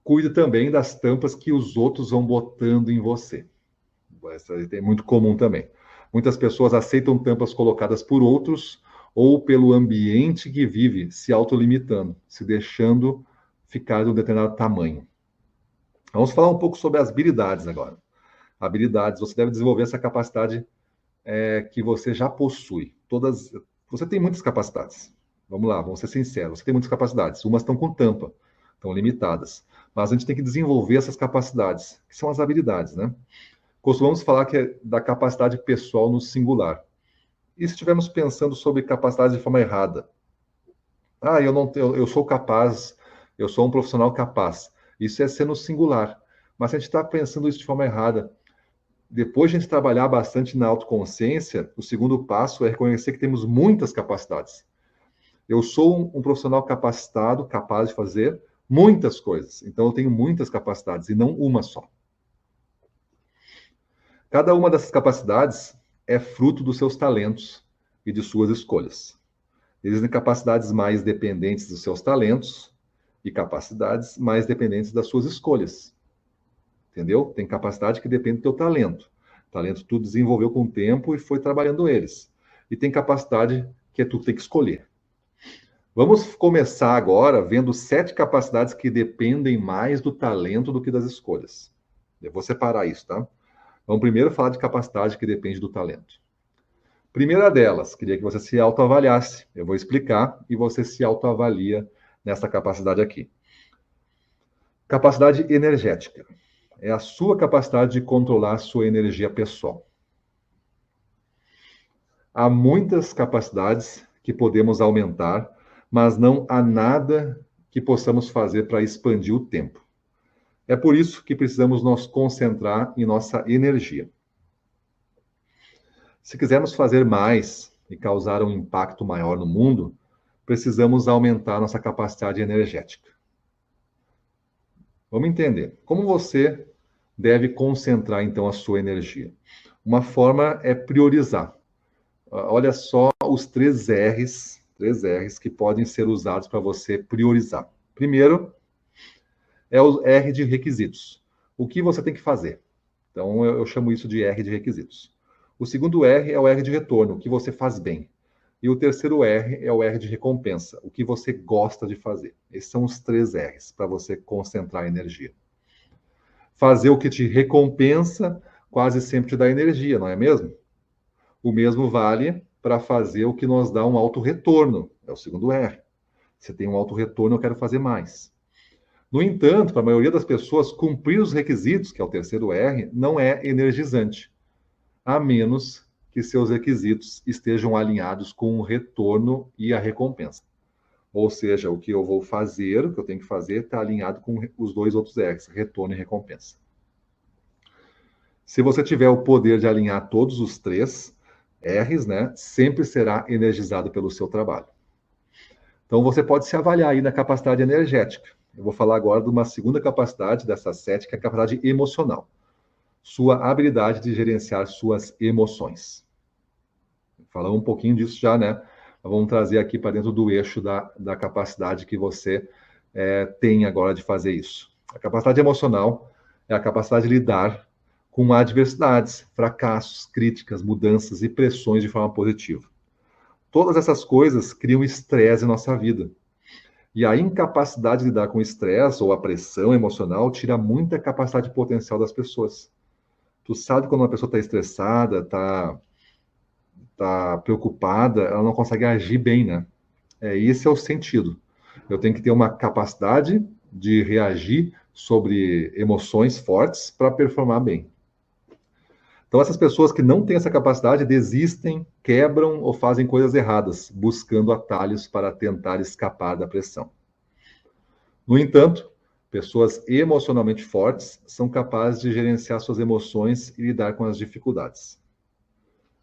Cuide também das tampas que os outros vão botando em você. Essa é muito comum também. Muitas pessoas aceitam tampas colocadas por outros ou pelo ambiente que vive, se autolimitando, se deixando ficar de um determinado tamanho. Vamos falar um pouco sobre as habilidades agora. Habilidades, você deve desenvolver essa capacidade que você já possui. Você tem muitas capacidades. Vamos lá, vamos ser sinceros. Você tem muitas capacidades. Umas estão com tampa, estão limitadas. Mas a gente tem que desenvolver essas capacidades, que são as habilidades, né? Costumamos falar que é da capacidade pessoal no singular. E se estivermos pensando sobre capacidade de forma errada? Ah, eu sou capaz, eu sou um profissional capaz. Isso é ser no singular. Mas se a gente está pensando isso de forma errada, depois de a gente trabalhar bastante na autoconsciência, o segundo passo é reconhecer que temos muitas capacidades. Eu sou um profissional capacitado, capaz de fazer muitas coisas. Então, eu tenho muitas capacidades e não uma só. Cada uma dessas capacidades é fruto dos seus talentos e de suas escolhas. Existem capacidades mais dependentes dos seus talentos e capacidades mais dependentes das suas escolhas. Entendeu? Tem capacidade que depende do teu talento. Talento tu desenvolveu com o tempo e foi trabalhando eles. E tem capacidade que é tu tem que escolher. Vamos começar agora vendo 7 capacidades que dependem mais do talento do que das escolhas. Eu vou separar isso, tá? Vamos primeiro falar de capacidade que depende do talento. Primeira delas, queria que você se autoavaliasse. Eu vou explicar e você se autoavalia nessa capacidade aqui. Capacidade energética. É a sua capacidade de controlar a sua energia pessoal. Há muitas capacidades que podemos aumentar, mas não há nada que possamos fazer para expandir o tempo. É por isso que precisamos nos concentrar em nossa energia. Se quisermos fazer mais e causar um impacto maior no mundo, precisamos aumentar nossa capacidade energética. Vamos entender. Como você deve concentrar, então, a sua energia? Uma forma é priorizar. Olha só os 3 R's que podem ser usados para você priorizar. Primeiro é o R de requisitos. O que você tem que fazer? Então, eu chamo isso de R de requisitos. O segundo R é o R de retorno, o que você faz bem. E o terceiro R é o R de recompensa, o que você gosta de fazer. Esses são os 3 R's para você concentrar a energia. Fazer o que te recompensa quase sempre te dá energia, não é mesmo? O mesmo vale para fazer o que nos dá um alto retorno, é o segundo R. Se tem um alto retorno, eu quero fazer mais. No entanto, para a maioria das pessoas, cumprir os requisitos, que é o terceiro R, não é energizante, a menos que seus requisitos estejam alinhados com o retorno e a recompensa. Ou seja, o que eu vou fazer, o que eu tenho que fazer, está alinhado com os 2 outros R's, retorno e recompensa. Se você tiver o poder de alinhar todos os 3 R's, né, sempre será energizado pelo seu trabalho. Então você pode se avaliar aí na capacidade energética. Eu vou falar agora de uma segunda capacidade dessas 7, que é a capacidade emocional. Sua habilidade de gerenciar suas emoções. Falamos um pouquinho disso já, né? Vamos trazer aqui para dentro do eixo da capacidade que você tem agora de fazer isso. A capacidade emocional é a capacidade de lidar com adversidades, fracassos, críticas, mudanças e pressões de forma positiva. Todas essas coisas criam estresse em nossa vida. E a incapacidade de lidar com o estresse ou a pressão emocional tira muita capacidade potencial das pessoas. Tu sabe quando uma pessoa está estressada, tá preocupada, ela não consegue agir bem, né? Esse é o sentido. Eu tenho que ter uma capacidade de reagir sobre emoções fortes para performar bem. Então, essas pessoas que não têm essa capacidade desistem, quebram ou fazem coisas erradas, buscando atalhos para tentar escapar da pressão. No entanto, pessoas emocionalmente fortes são capazes de gerenciar suas emoções e lidar com as dificuldades.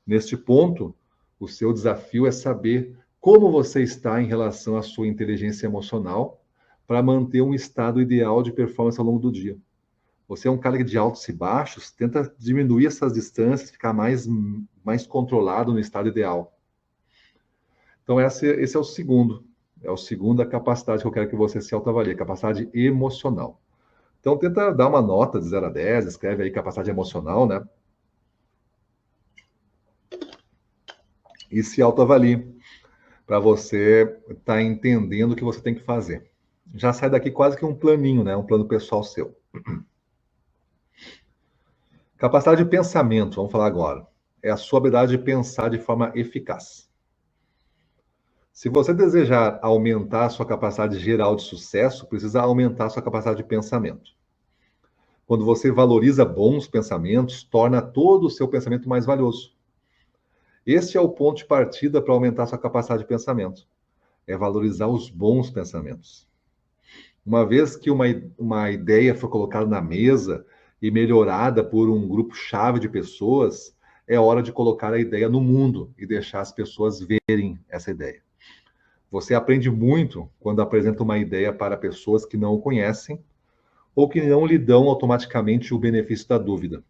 Neste ponto, o seu desafio é saber como você está em relação à sua inteligência emocional para manter um estado ideal de performance ao longo do dia. Você é um cara de altos e baixos, tenta diminuir essas distâncias, ficar mais controlado no estado ideal. Então, esse é o segundo. É o segundo a capacidade que eu quero que você se autoavalie, capacidade emocional. Então, tenta dar uma nota de 0 a 10, escreve aí capacidade emocional, né? E se autoavalie, para você estar entendendo o que você tem que fazer. Já sai daqui quase que um planinho, né? Um plano pessoal seu. Capacidade de pensamento, vamos falar agora. É a sua habilidade de pensar de forma eficaz. Se você desejar aumentar a sua capacidade geral de sucesso, precisa aumentar a sua capacidade de pensamento. Quando você valoriza bons pensamentos, torna todo o seu pensamento mais valioso. Este é o ponto de partida para aumentar a sua capacidade de pensamento. É valorizar os bons pensamentos. Uma vez que uma ideia for colocada na mesa e melhorada por um grupo-chave de pessoas, é hora de colocar a ideia no mundo e deixar as pessoas verem essa ideia. Você aprende muito quando apresenta uma ideia para pessoas que não o conhecem ou que não lhe dão automaticamente o benefício da dúvida.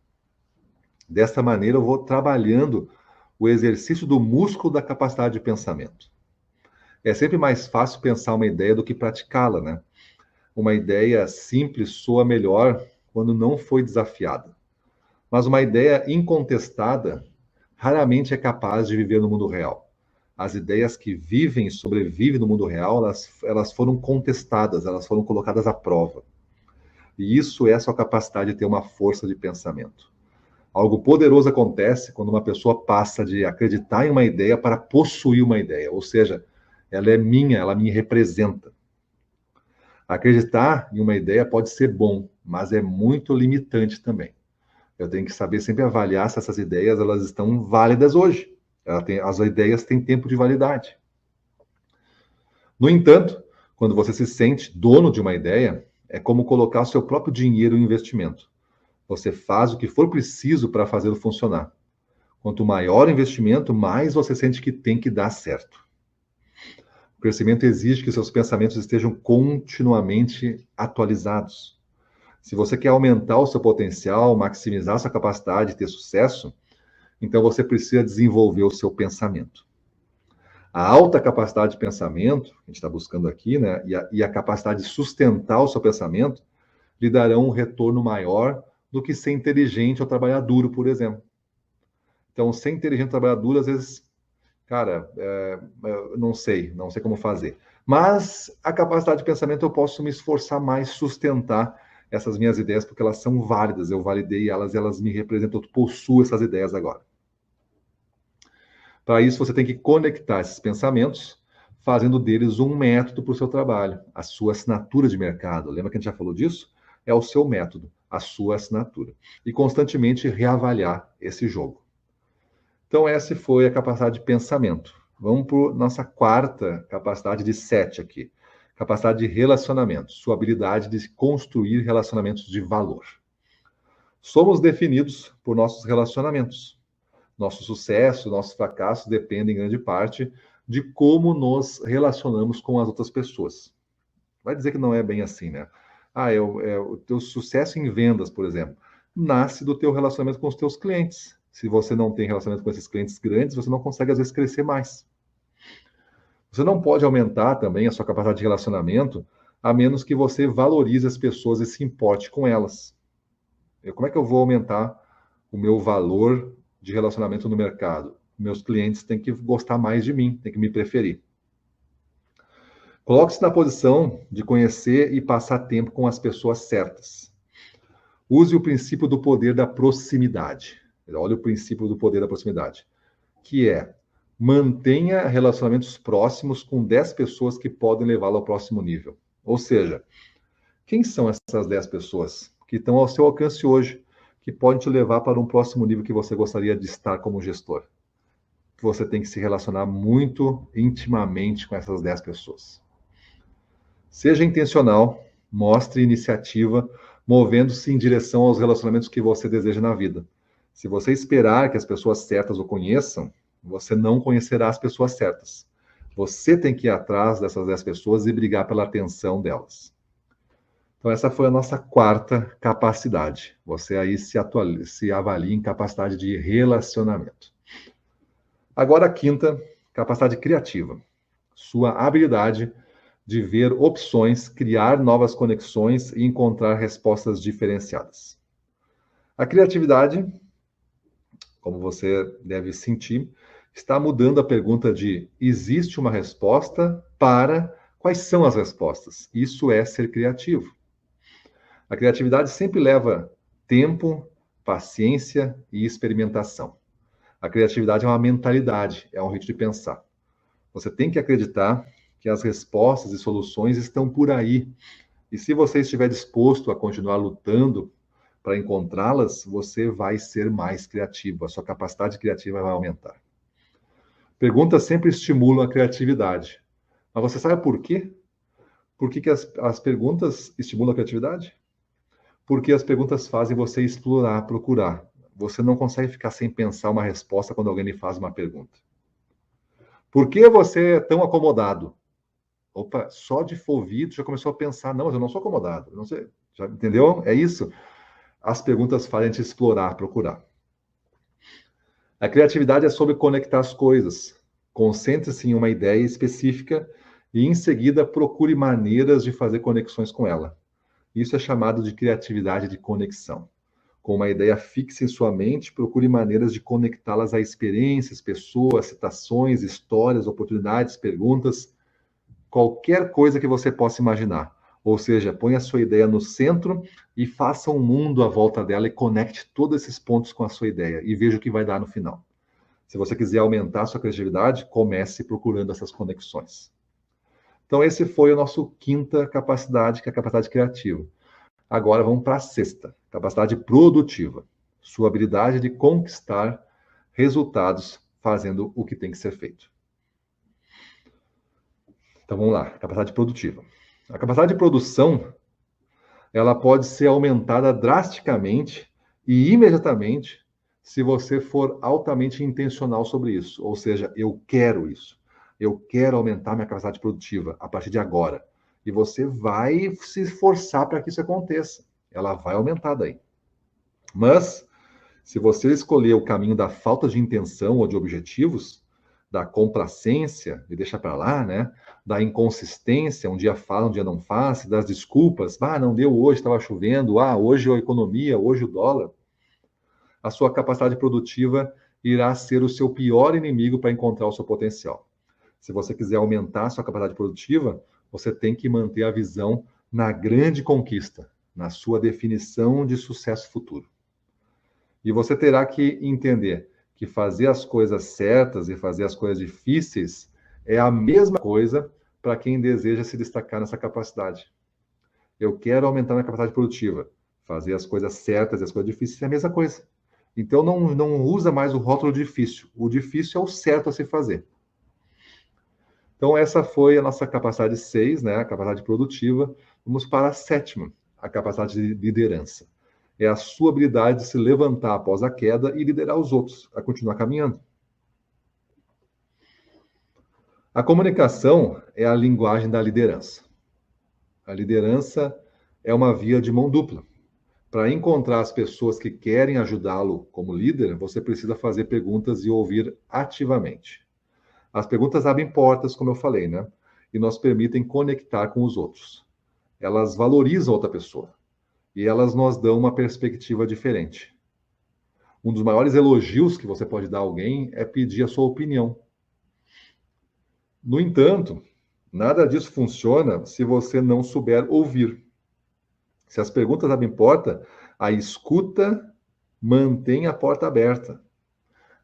Desta maneira, eu vou trabalhando o exercício do músculo da capacidade de pensamento. É sempre mais fácil pensar uma ideia do que praticá-la, né? Uma ideia simples soa melhor quando não foi desafiada. Mas uma ideia incontestada raramente é capaz de viver no mundo real. As ideias que vivem e sobrevivem no mundo real, elas foram contestadas, elas foram colocadas à prova. E isso é a sua capacidade de ter uma força de pensamento. Algo poderoso acontece quando uma pessoa passa de acreditar em uma ideia para possuir uma ideia, ou seja, ela é minha, ela me representa. Acreditar em uma ideia pode ser bom, mas é muito limitante também. Eu tenho que saber sempre avaliar se essas ideias elas estão válidas hoje. As ideias têm tempo de validade. No entanto, quando você se sente dono de uma ideia, é como colocar o seu próprio dinheiro em investimento. Você faz o que for preciso para fazê-lo funcionar. Quanto maior o investimento, mais você sente que tem que dar certo. O crescimento exige que seus pensamentos estejam continuamente atualizados. Se você quer aumentar o seu potencial, maximizar sua capacidade de ter sucesso, então você precisa desenvolver o seu pensamento. A alta capacidade de pensamento, que a gente está buscando aqui, né, e a capacidade de sustentar o seu pensamento, lhe darão um retorno maior do que ser inteligente ou trabalhar duro, por exemplo. Então, ser inteligente ou trabalhar duro, às vezes, cara, não sei como fazer. Mas a capacidade de pensamento eu posso me esforçar mais, sustentar essas minhas ideias, porque elas são válidas, eu validei elas e elas me representam, eu possuo essas ideias agora. Para isso, você tem que conectar esses pensamentos, fazendo deles um método para o seu trabalho, a sua assinatura de mercado. Lembra que a gente já falou disso? É o seu método, a sua assinatura. E constantemente reavaliar esse jogo. Então, essa foi a capacidade de pensamento. Vamos para a nossa quarta capacidade de 7 aqui. Capacidade de relacionamento, sua habilidade de construir relacionamentos de valor. Somos definidos por nossos relacionamentos. Nosso sucesso, nossos fracassos dependem em grande parte de como nos relacionamos com as outras pessoas. Vai dizer que não é bem assim, né? O teu sucesso em vendas, por exemplo, nasce do teu relacionamento com os teus clientes. Se você não tem relacionamento com esses clientes grandes, você não consegue, às vezes, crescer mais. Você não pode aumentar também a sua capacidade de relacionamento a menos que você valorize as pessoas e se importe com elas. Como é que eu vou aumentar o meu valor de relacionamento no mercado? Meus clientes têm que gostar mais de mim, têm que me preferir. Coloque-se na posição de conhecer e passar tempo com as pessoas certas. Use o princípio do poder da proximidade. Olha o princípio do poder da proximidade, que é mantenha relacionamentos próximos com 10 pessoas que podem levá-lo ao próximo nível. Ou seja, Quem são essas 10 pessoas que estão ao seu alcance hoje, que podem te levar para um próximo nível que você gostaria de estar como gestor? Você tem que se relacionar muito intimamente com essas 10 pessoas. Seja intencional, mostre iniciativa, movendo-se em direção aos relacionamentos que você deseja na vida. Se você esperar que as pessoas certas o conheçam, você não conhecerá as pessoas certas. Você tem que ir atrás dessas 10 pessoas e brigar pela atenção delas. Então, essa foi a nossa quarta capacidade. Você aí se avalia em capacidade de relacionamento. Agora, a quinta, capacidade criativa. Sua habilidade de ver opções, criar novas conexões e encontrar respostas diferenciadas. A criatividade, como você deve sentir, está mudando a pergunta de existe uma resposta para quais são as respostas. Isso é ser criativo. A criatividade sempre leva tempo, paciência e experimentação. A criatividade é uma mentalidade, é um jeito de pensar. Você tem que acreditar que as respostas e soluções estão por aí. E se você estiver disposto a continuar lutando para encontrá-las, você vai ser mais criativo, a sua capacidade criativa vai aumentar. Perguntas sempre estimulam a criatividade. Mas você sabe por quê? Por que as perguntas estimulam a criatividade? Porque as perguntas fazem você explorar, procurar. Você não consegue ficar sem pensar uma resposta quando alguém lhe faz uma pergunta. Por que você é tão acomodado? Opa, só de ouvir, tu já começou a pensar, não, mas eu não sou acomodado. Não sei, já entendeu? É isso. As perguntas fazem a gente explorar, procurar. A criatividade é sobre conectar as coisas. Concentre-se em uma ideia específica e, em seguida, procure maneiras de fazer conexões com ela. Isso é chamado de criatividade de conexão. Com uma ideia fixa em sua mente, procure maneiras de conectá-las a experiências, pessoas, situações, histórias, oportunidades, perguntas, qualquer coisa que você possa imaginar. Ou seja, ponha a sua ideia no centro e faça um mundo à volta dela e conecte todos esses pontos com a sua ideia e veja o que vai dar no final. Se você quiser aumentar a sua criatividade, comece procurando essas conexões. Então, esse foi a nossa quinta capacidade, que é a capacidade criativa. Agora vamos para a sexta, capacidade produtiva. Sua habilidade de conquistar resultados fazendo o que tem que ser feito. Então vamos lá, capacidade produtiva. A capacidade de produção, ela pode ser aumentada drasticamente e imediatamente se você for altamente intencional sobre isso. Ou seja, eu quero isso. Eu quero aumentar minha capacidade produtiva a partir de agora. E você vai se esforçar para que isso aconteça. Ela vai aumentar daí. Mas, se você escolher o caminho da falta de intenção ou de objetivos, da complacência, e deixa para lá, né? Da inconsistência, um dia fala, um dia não faz, das desculpas, não deu hoje, estava chovendo, hoje a economia, hoje o dólar, a sua capacidade produtiva irá ser o seu pior inimigo para encontrar o seu potencial. Se você quiser aumentar a sua capacidade produtiva, você tem que manter a visão na grande conquista, na sua definição de sucesso futuro. E você terá que entender que fazer as coisas certas e fazer as coisas difíceis é a mesma coisa para quem deseja se destacar nessa capacidade. Eu quero aumentar minha capacidade produtiva. Fazer as coisas certas e as coisas difíceis é a mesma coisa. Então não usa mais o rótulo difícil. O difícil é o certo a se fazer. Então, essa foi a nossa capacidade 6, né? A capacidade produtiva. Vamos para a sétima, a capacidade de liderança. É a sua habilidade de se levantar após a queda e liderar os outros a continuar caminhando. A comunicação é a linguagem da liderança. A liderança é uma via de mão dupla. Para encontrar as pessoas que querem ajudá-lo como líder, você precisa fazer perguntas e ouvir ativamente. As perguntas abrem portas, como eu falei, né? E nos permitem conectar com os outros. Elas valorizam outra pessoa. E elas nos dão uma perspectiva diferente. Um dos maiores elogios que você pode dar a alguém é pedir a sua opinião. No entanto, nada disso funciona se você não souber ouvir. Se as perguntas abrem porta, a escuta mantém a porta aberta.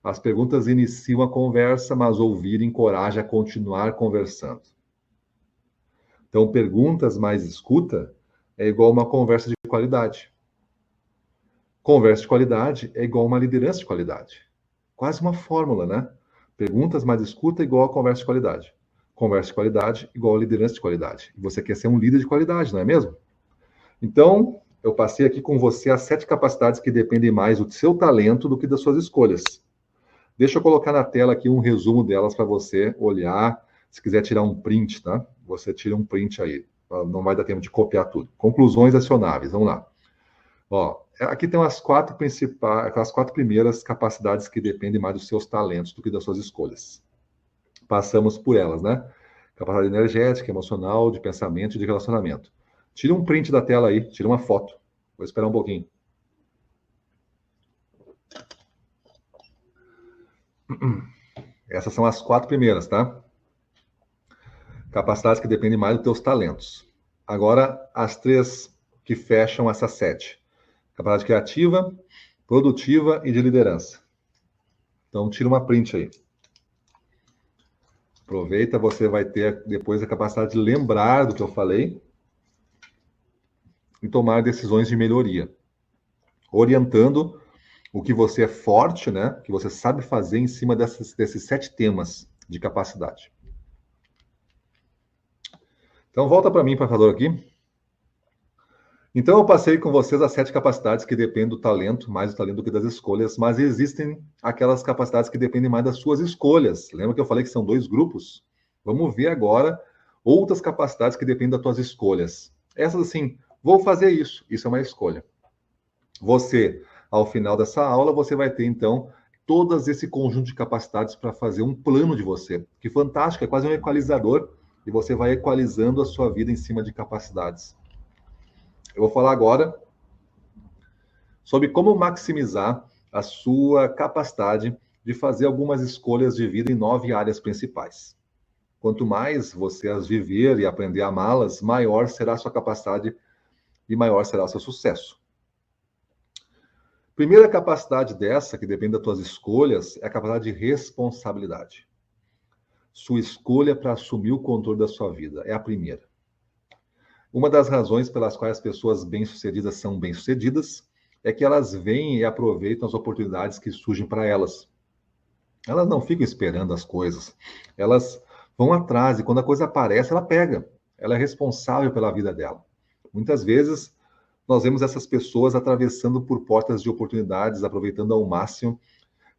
As perguntas iniciam a conversa, mas ouvir encoraja a continuar conversando. Então, perguntas mais escuta é igual a uma conversa de qualidade. Conversa de qualidade é igual a uma liderança de qualidade. Quase uma fórmula, né? Perguntas mais escuta igual a conversa de qualidade. Conversa de qualidade igual a liderança de qualidade. E você quer ser um líder de qualidade, não é mesmo? Então, eu passei aqui com você as 7 capacidades que dependem mais do seu talento do que das suas escolhas. Deixa eu colocar na tela aqui um resumo delas para você olhar. Se quiser tirar um print, tá? Você tira um print aí. Não vai dar tempo de copiar tudo. Conclusões acionáveis. Vamos lá. Ó, aqui tem as 4 principais, as 4 primeiras capacidades que dependem mais dos seus talentos do que das suas escolhas. Passamos por elas, né? Capacidade energética, emocional, de pensamento e de relacionamento. Tira um print da tela aí, tira uma foto. Vou esperar um pouquinho. Essas são as 4 primeiras, tá? Capacidades que dependem mais dos teus talentos. Agora, as 3 que fecham essas 7. Capacidade criativa, produtiva e de liderança. Então, tira uma print aí. Aproveita, você vai ter depois a capacidade de lembrar do que eu falei e tomar decisões de melhoria, orientando o que você é forte, né? Que você sabe fazer em cima desses 7 temas de capacidade. Então, volta para mim, passador, aqui. Então, eu passei com vocês as 7 capacidades que dependem do talento, mais do talento do que das escolhas, mas existem aquelas capacidades que dependem mais das suas escolhas. Lembra que eu falei que são 2 grupos? Vamos ver agora outras capacidades que dependem das tuas escolhas. Essas, assim, vou fazer isso. Isso é uma escolha. Você, ao final dessa aula, você vai ter, então, todo esse conjunto de capacidades para fazer um plano de você. Que fantástico, é quase um equalizador, e você vai equalizando a sua vida em cima de capacidades. Eu vou falar agora sobre como maximizar a sua capacidade de fazer algumas escolhas de vida em 9 áreas principais. Quanto mais você as viver e aprender a amá-las, maior será a sua capacidade e maior será o seu sucesso. Primeira capacidade dessa, que depende das tuas escolhas, é a capacidade de responsabilidade. Sua escolha para assumir o controle da sua vida é a primeira. Uma das razões pelas quais as pessoas bem-sucedidas são bem-sucedidas é que elas veem e aproveitam as oportunidades que surgem para elas. Elas não ficam esperando as coisas. Elas vão atrás e quando a coisa aparece, ela pega. Ela é responsável pela vida dela. Muitas vezes, nós vemos essas pessoas atravessando por portas de oportunidades, aproveitando ao máximo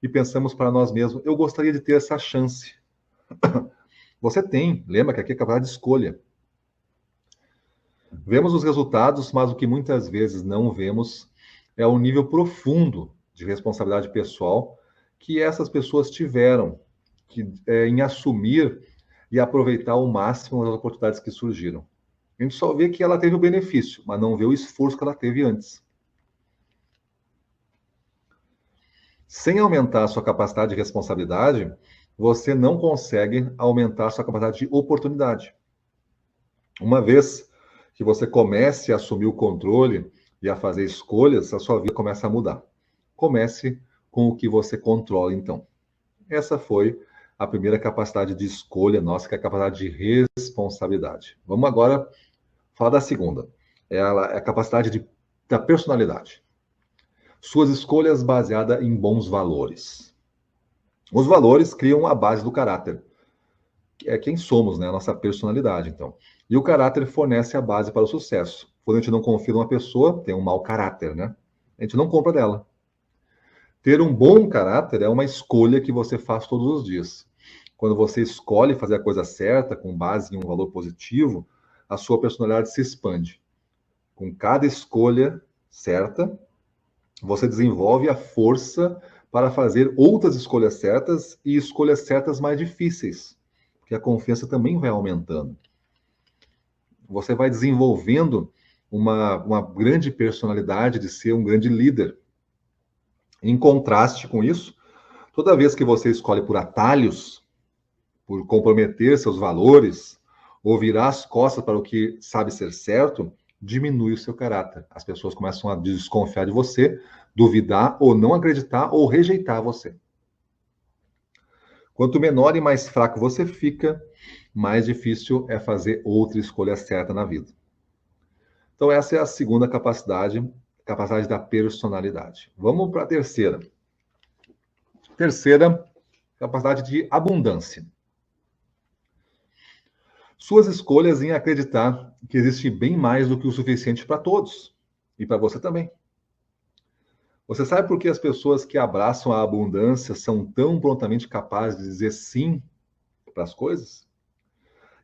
e pensamos para nós mesmos, eu gostaria de ter essa chance. Você tem, lembra que aqui é capacidade de escolha. Vemos os resultados, mas o que muitas vezes não vemos é o nível profundo de responsabilidade pessoal que essas pessoas tiveram em assumir e aproveitar ao máximo as oportunidades que surgiram. A gente só vê que ela teve o benefício, mas não vê o esforço que ela teve antes. Sem aumentar a sua capacidade de responsabilidade, você não consegue aumentar a sua capacidade de oportunidade. Uma vez que você comece a assumir o controle e a fazer escolhas, a sua vida começa a mudar. Comece com o que você controla, então. Essa foi a primeira capacidade de escolha nossa, que é a capacidade de responsabilidade. Vamos agora falar da segunda. Ela é a capacidade da personalidade. Suas escolhas baseadas em bons valores. Os valores criam a base do caráter. É quem somos, né? A nossa personalidade, então. E o caráter fornece a base para o sucesso. Quando a gente não confia numa pessoa, tem um mau caráter, né? A gente não compra dela. Ter um bom caráter é uma escolha que você faz todos os dias. Quando você escolhe fazer a coisa certa, com base em um valor positivo, a sua personalidade se expande. Com cada escolha certa, você desenvolve a força para fazer outras escolhas certas e escolhas certas mais difíceis, porque a confiança também vai aumentando. Você vai desenvolvendo uma grande personalidade de ser um grande líder. Em contraste com isso, toda vez que você escolhe por atalhos, por comprometer seus valores, ou virar as costas para o que sabe ser certo, diminui o seu caráter. As pessoas começam a desconfiar de você, duvidar ou não acreditar ou rejeitar você. Quanto menor e mais fraco você fica, mais difícil é fazer outra escolha certa na vida. Então, essa é a segunda capacidade, capacidade da personalidade. Vamos para a terceira. Terceira, capacidade de abundância. Suas escolhas em acreditar que existe bem mais do que o suficiente para todos e para você também. Você sabe por que as pessoas que abraçam a abundância são tão prontamente capazes de dizer sim para as coisas?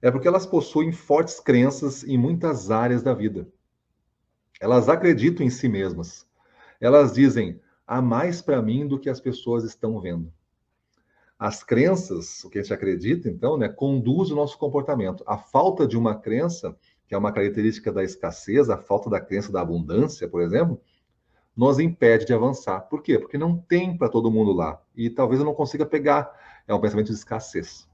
É porque elas possuem fortes crenças em muitas áreas da vida. Elas acreditam em si mesmas. Elas dizem: há mais para mim do que as pessoas estão vendo. As crenças, o que a gente acredita, então, né, conduz o nosso comportamento. A falta de uma crença, que é uma característica da escassez, a falta da crença da abundância, por exemplo, nos impede de avançar. Por quê? Porque não tem para todo mundo lá. E talvez eu não consiga pegar. É um pensamento de escassez.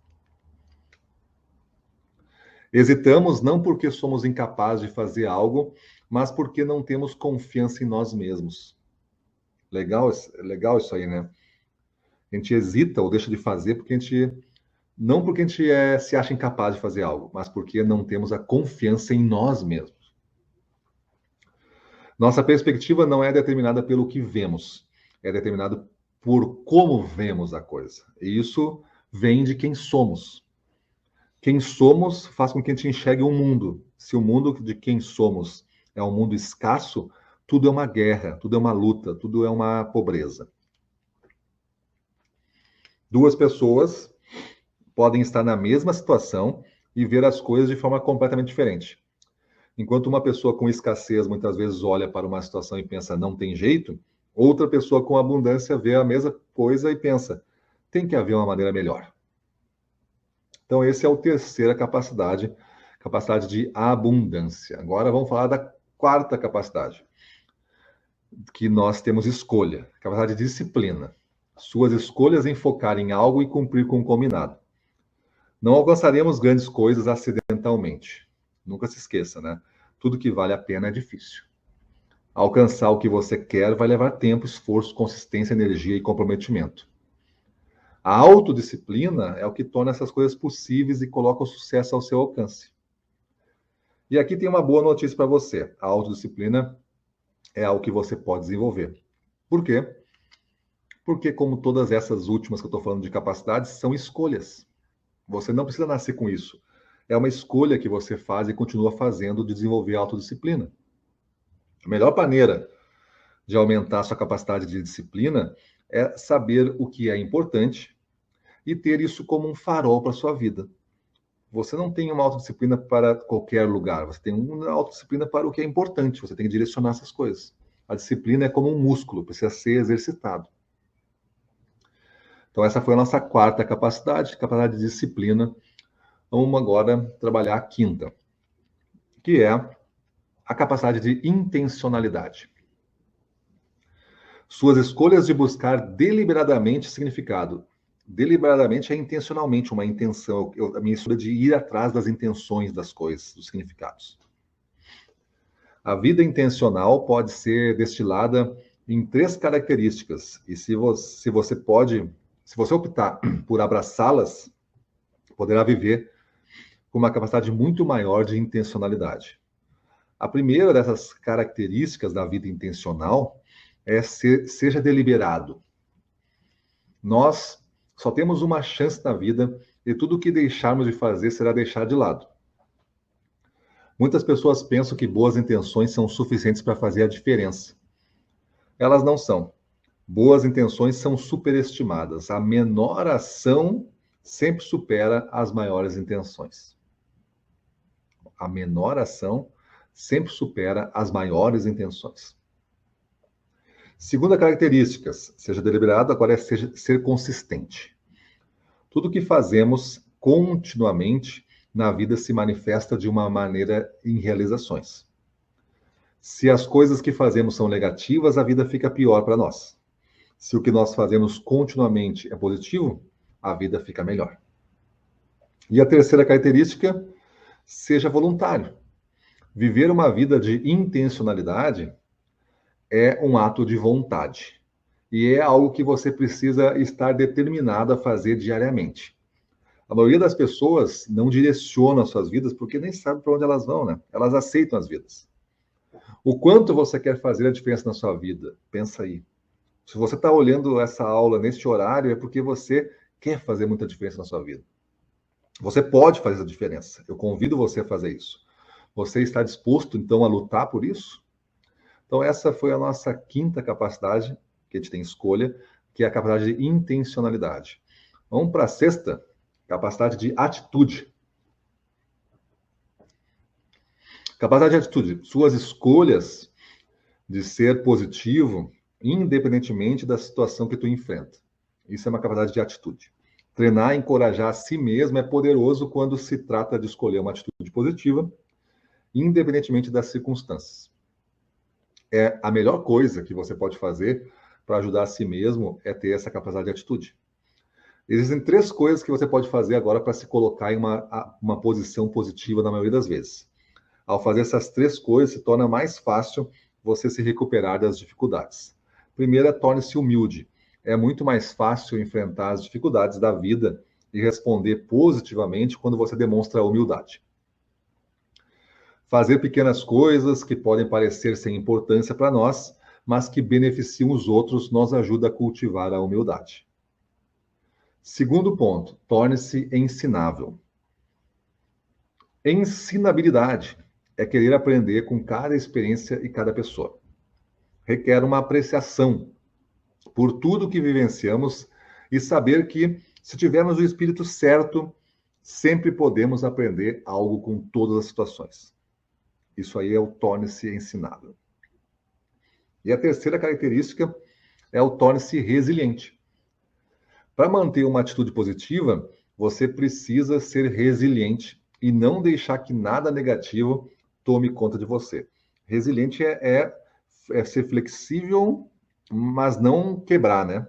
Hesitamos não porque somos incapazes de fazer algo, mas porque não temos confiança em nós mesmos. Legal isso aí, né? A gente hesita ou deixa de fazer porque a gente não porque a gente se acha incapaz de fazer algo, mas porque não temos a confiança em nós mesmos. Nossa perspectiva não é determinada pelo que vemos, é determinada por como vemos a coisa. E isso vem de quem somos. Quem somos faz com que a gente enxergue um mundo. Se o mundo de quem somos é um mundo escasso, tudo é uma guerra, tudo é uma luta, tudo é uma pobreza. Duas pessoas podem estar na mesma situação e ver as coisas de forma completamente diferente. Enquanto uma pessoa com escassez muitas vezes olha para uma situação e pensa, não tem jeito, outra pessoa com abundância vê a mesma coisa e pensa, tem que haver uma maneira melhor. Então, essa é a terceira capacidade, capacidade de abundância. Agora vamos falar da quarta capacidade, que nós temos escolha, capacidade de disciplina. Suas escolhas em focar em algo e cumprir com o combinado. Não alcançaremos grandes coisas acidentalmente. Nunca se esqueça, né? Tudo que vale a pena é difícil. Alcançar o que você quer vai levar tempo, esforço, consistência, energia e comprometimento. A autodisciplina é o que torna essas coisas possíveis e coloca o sucesso ao seu alcance. E aqui tem uma boa notícia para você. A autodisciplina é algo que você pode desenvolver. Por quê? Porque, como todas essas últimas que eu estou falando de capacidades, são escolhas. Você não precisa nascer com isso. É uma escolha que você faz e continua fazendo de desenvolver a autodisciplina. A melhor maneira de aumentar a sua capacidade de disciplina é saber o que é importante e ter isso como um farol para a sua vida. Você não tem uma autodisciplina para qualquer lugar, você tem uma autodisciplina para o que é importante, você tem que direcionar essas coisas. A disciplina é como um músculo, precisa ser exercitado. Então, essa foi a nossa quarta capacidade, capacidade de disciplina. Vamos agora trabalhar a quinta, que é a capacidade de intencionalidade. Suas escolhas de buscar deliberadamente significado. Deliberadamente é intencionalmente uma intenção, a minha escolha de ir atrás das intenções das coisas, dos significados. A vida intencional pode ser destilada em 3 características, e se você optar por abraçá-las, poderá viver com uma capacidade muito maior de intencionalidade. A primeira dessas características da vida intencional é seja deliberado. Nós só temos uma chance na vida e tudo o que deixarmos de fazer será deixado de lado. Muitas pessoas pensam que boas intenções são suficientes para fazer a diferença. Elas não são. Boas intenções são superestimadas. A menor ação sempre supera as maiores intenções. A menor ação sempre supera as maiores intenções. Segunda característica, seja deliberado, agora é ser consistente. Tudo que fazemos continuamente na vida se manifesta de uma maneira em realizações. Se as coisas que fazemos são negativas, a vida fica pior para nós. Se o que nós fazemos continuamente é positivo, a vida fica melhor. E a terceira característica, seja voluntário. Viver uma vida de intencionalidade é um ato de vontade. E é algo que você precisa estar determinado a fazer diariamente. A maioria das pessoas não direciona as suas vidas porque nem sabe para onde elas vão, né? Elas aceitam as vidas. O quanto você quer fazer a diferença na sua vida? Pensa aí. Se você está olhando essa aula neste horário, é porque você quer fazer muita diferença na sua vida. Você pode fazer a diferença. Eu convido você a fazer isso. Você está disposto, então, a lutar por isso? Então, essa foi a nossa quinta capacidade, que a gente tem escolha, que é a capacidade de intencionalidade. Vamos para a sexta, capacidade de atitude. Capacidade de atitude, suas escolhas de ser positivo, independentemente da situação que tu enfrenta. Isso é uma capacidade de atitude. Treinar e encorajar a si mesmo é poderoso quando se trata de escolher uma atitude positiva, independentemente das circunstâncias. É a melhor coisa que você pode fazer para ajudar a si mesmo é ter essa capacidade de atitude. Existem três coisas que você pode fazer agora para se colocar em uma posição positiva na maioria das vezes. Ao fazer essas três coisas, se torna mais fácil você se recuperar das dificuldades. Primeiro, torne-se humilde. É muito mais fácil enfrentar as dificuldades da vida e responder positivamente quando você demonstra humildade. Fazer pequenas coisas que podem parecer sem importância para nós, mas que beneficiam os outros, nos ajuda a cultivar a humildade. Segundo ponto, torne-se ensinável. Ensinabilidade é querer aprender com cada experiência e cada pessoa. Requer uma apreciação por tudo que vivenciamos e saber que, se tivermos o espírito certo, sempre podemos aprender algo com todas as situações. Isso aí é o torne-se ensinável. E a terceira característica é o torne-se resiliente. Para manter uma atitude positiva, você precisa ser resiliente e não deixar que nada negativo tome conta de você. Resiliente é ser flexível, mas não quebrar, né?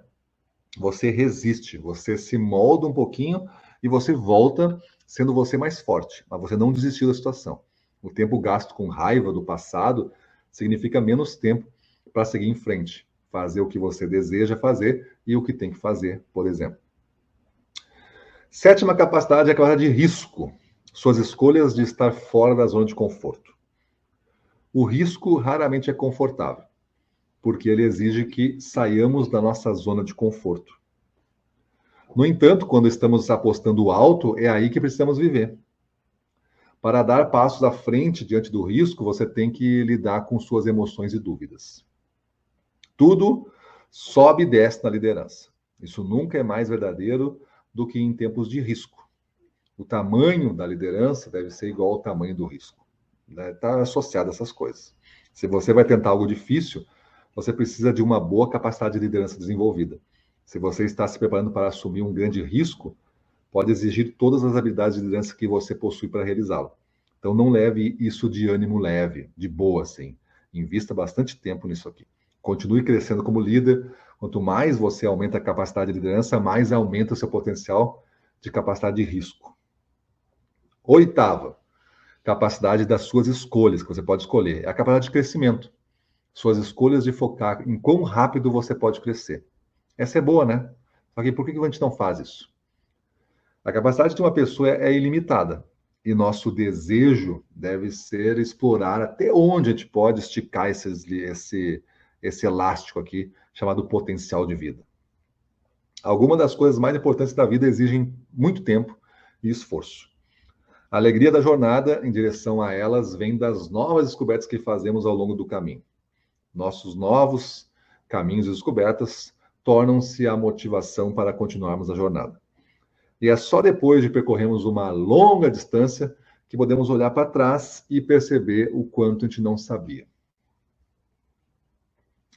Você resiste, você se molda um pouquinho e você volta sendo você mais forte, mas você não desistiu da situação. O tempo gasto com raiva do passado significa menos tempo para seguir em frente, fazer o que você deseja fazer e o que tem que fazer, por exemplo. Sétima capacidade é a capacidade de risco. Suas escolhas de estar fora da zona de conforto. O risco raramente é confortável, porque ele exige que saiamos da nossa zona de conforto. No entanto, quando estamos apostando alto, é aí que precisamos viver. Para dar passos à frente diante do risco, você tem que lidar com suas emoções e dúvidas. Tudo sobe e desce na liderança. Isso nunca é mais verdadeiro do que em tempos de risco. O tamanho da liderança deve ser igual ao tamanho do risco. Está associado a essas coisas. Se você vai tentar algo difícil, você precisa de uma boa capacidade de liderança desenvolvida. Se você está se preparando para assumir um grande risco, pode exigir todas as habilidades de liderança que você possui para realizá-lo. Então, não leve isso de ânimo leve, de boa, assim. Invista bastante tempo nisso aqui. Continue crescendo como líder. Quanto mais você aumenta a capacidade de liderança, mais aumenta o seu potencial de capacidade de risco. Oitava, capacidade das suas escolhas, que você pode escolher. É a capacidade de crescimento. Suas escolhas de focar em quão rápido você pode crescer. Essa é boa, né? Só que por que a gente não faz isso? A capacidade de uma pessoa é ilimitada. E nosso desejo deve ser explorar até onde a gente pode esticar esse elástico aqui, chamado potencial de vida. Algumas das coisas mais importantes da vida exigem muito tempo e esforço. A alegria da jornada em direção a elas vem das novas descobertas que fazemos ao longo do caminho. Nossos novos caminhos e descobertas tornam-se a motivação para continuarmos a jornada. E é só depois de percorrermos uma longa distância que podemos olhar para trás e perceber o quanto a gente não sabia.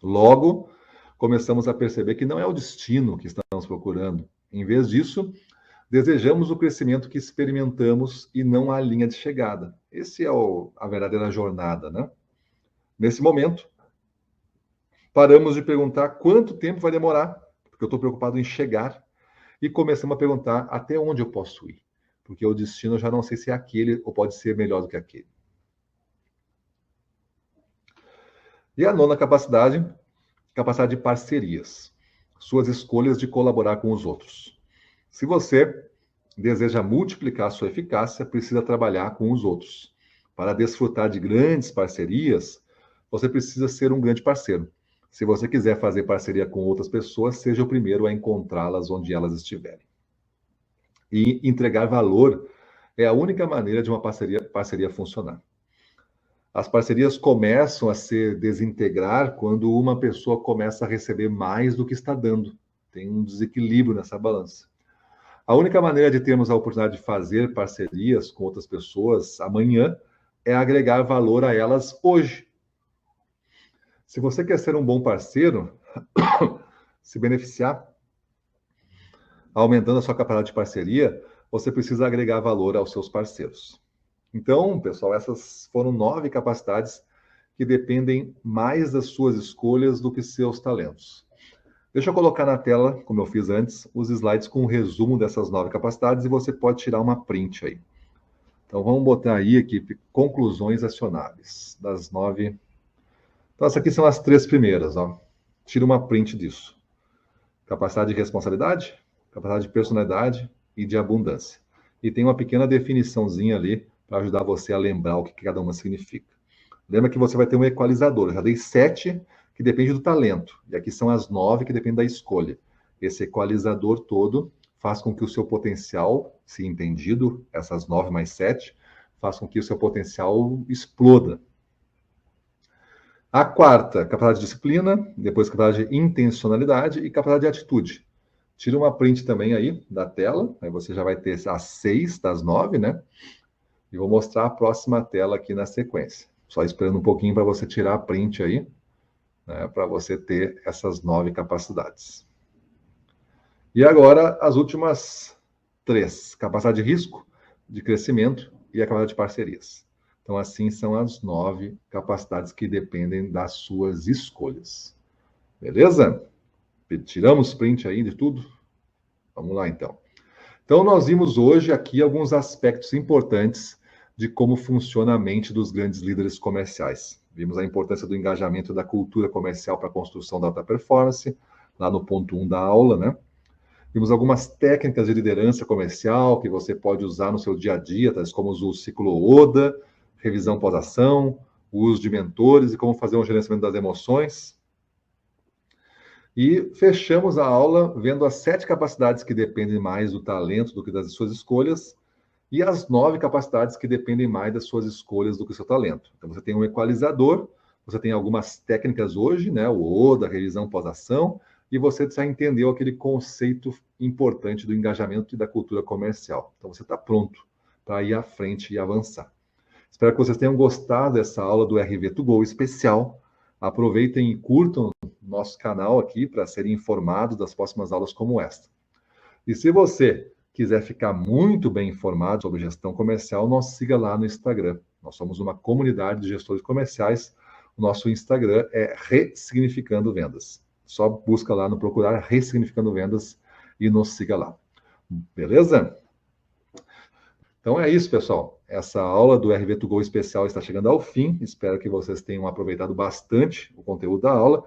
Logo, começamos a perceber que não é o destino que estamos procurando. Em vez disso, desejamos o crescimento que experimentamos e não a linha de chegada. Esse é a verdadeira jornada, né? Nesse momento, paramos de perguntar quanto tempo vai demorar, porque eu estou preocupado em chegar, e começamos a perguntar até onde eu posso ir, porque o destino eu já não sei se é aquele ou pode ser melhor do que aquele. E a nona capacidade de parcerias. Suas escolhas de colaborar com os outros. Se você deseja multiplicar sua eficácia, precisa trabalhar com os outros. Para desfrutar de grandes parcerias, você precisa ser um grande parceiro. Se você quiser fazer parceria com outras pessoas, seja o primeiro a encontrá-las onde elas estiverem. E entregar valor é a única maneira de uma parceria funcionar. As parcerias começam a se desintegrar quando uma pessoa começa a receber mais do que está dando. Tem um desequilíbrio nessa balança. A única maneira de termos a oportunidade de fazer parcerias com outras pessoas amanhã é agregar valor a elas hoje. Se você quer ser um bom parceiro, se beneficiar, aumentando a sua capacidade de parceria, você precisa agregar valor aos seus parceiros. Então, pessoal, essas foram 9 capacidades que dependem mais das suas escolhas do que seus talentos. Deixa eu colocar na tela, como eu fiz antes, os slides com um resumo dessas 9 capacidades e você pode tirar uma print aí. Então, vamos botar aí, equipe, conclusões acionáveis das 9. Então, essas aqui são as 3 primeiras, ó. Tira uma print disso. Capacidade de responsabilidade, capacidade de personalidade e de abundância. E tem uma pequena definiçãozinha ali para ajudar você a lembrar o que cada uma significa. Lembra que você vai ter um equalizador. Eu já dei 7 que depende do talento. E aqui são as 9 que dependem da escolha. Esse equalizador todo faz com que o seu potencial, se entendido, essas 9 mais 7, faz com que o seu potencial exploda. A quarta, capacidade de disciplina, depois capacidade de intencionalidade e capacidade de atitude. Tira uma print também aí da tela, aí você já vai ter as 6 das 9, né? E vou mostrar a próxima tela aqui na sequência. Só esperando um pouquinho para você tirar a print aí, né, para você ter essas 9 capacidades. E agora, as últimas 3. Capacidade de risco, de crescimento e a capacidade de parcerias. Então, assim são as 9 capacidades que dependem das suas escolhas. Beleza? Tiramos print aí de tudo? Vamos lá, então. Então, nós vimos hoje aqui alguns aspectos importantes de como funciona a mente dos grandes líderes comerciais. Vimos a importância do engajamento da cultura comercial para a construção da alta performance, lá no ponto 1 da aula, né? Vimos algumas técnicas de liderança comercial que você pode usar no seu dia a dia, tais como o ciclo ODA, revisão pós-ação, o uso de mentores e como fazer um gerenciamento das emoções. E fechamos a aula vendo as 7 capacidades que dependem mais do talento do que das suas escolhas e as 9 capacidades que dependem mais das suas escolhas do que do seu talento. Então, você tem um equalizador, você tem algumas técnicas hoje, né? O ODA, a revisão pós-ação, e você já entendeu aquele conceito importante do engajamento e da cultura comercial. Então, você está pronto para ir à frente e avançar. Espero que vocês tenham gostado dessa aula do RV2Go especial. Aproveitem e curtam nosso canal aqui para serem informados das próximas aulas como esta. E se você quiser ficar muito bem informado sobre gestão comercial, nos siga lá no Instagram. Nós somos uma comunidade de gestores comerciais. O nosso Instagram é Ressignificando Vendas. Só busca lá no procurar Ressignificando Vendas e nos siga lá. Beleza? Então é isso, pessoal. Essa aula do RV2Go especial está chegando ao fim. Espero que vocês tenham aproveitado bastante o conteúdo da aula.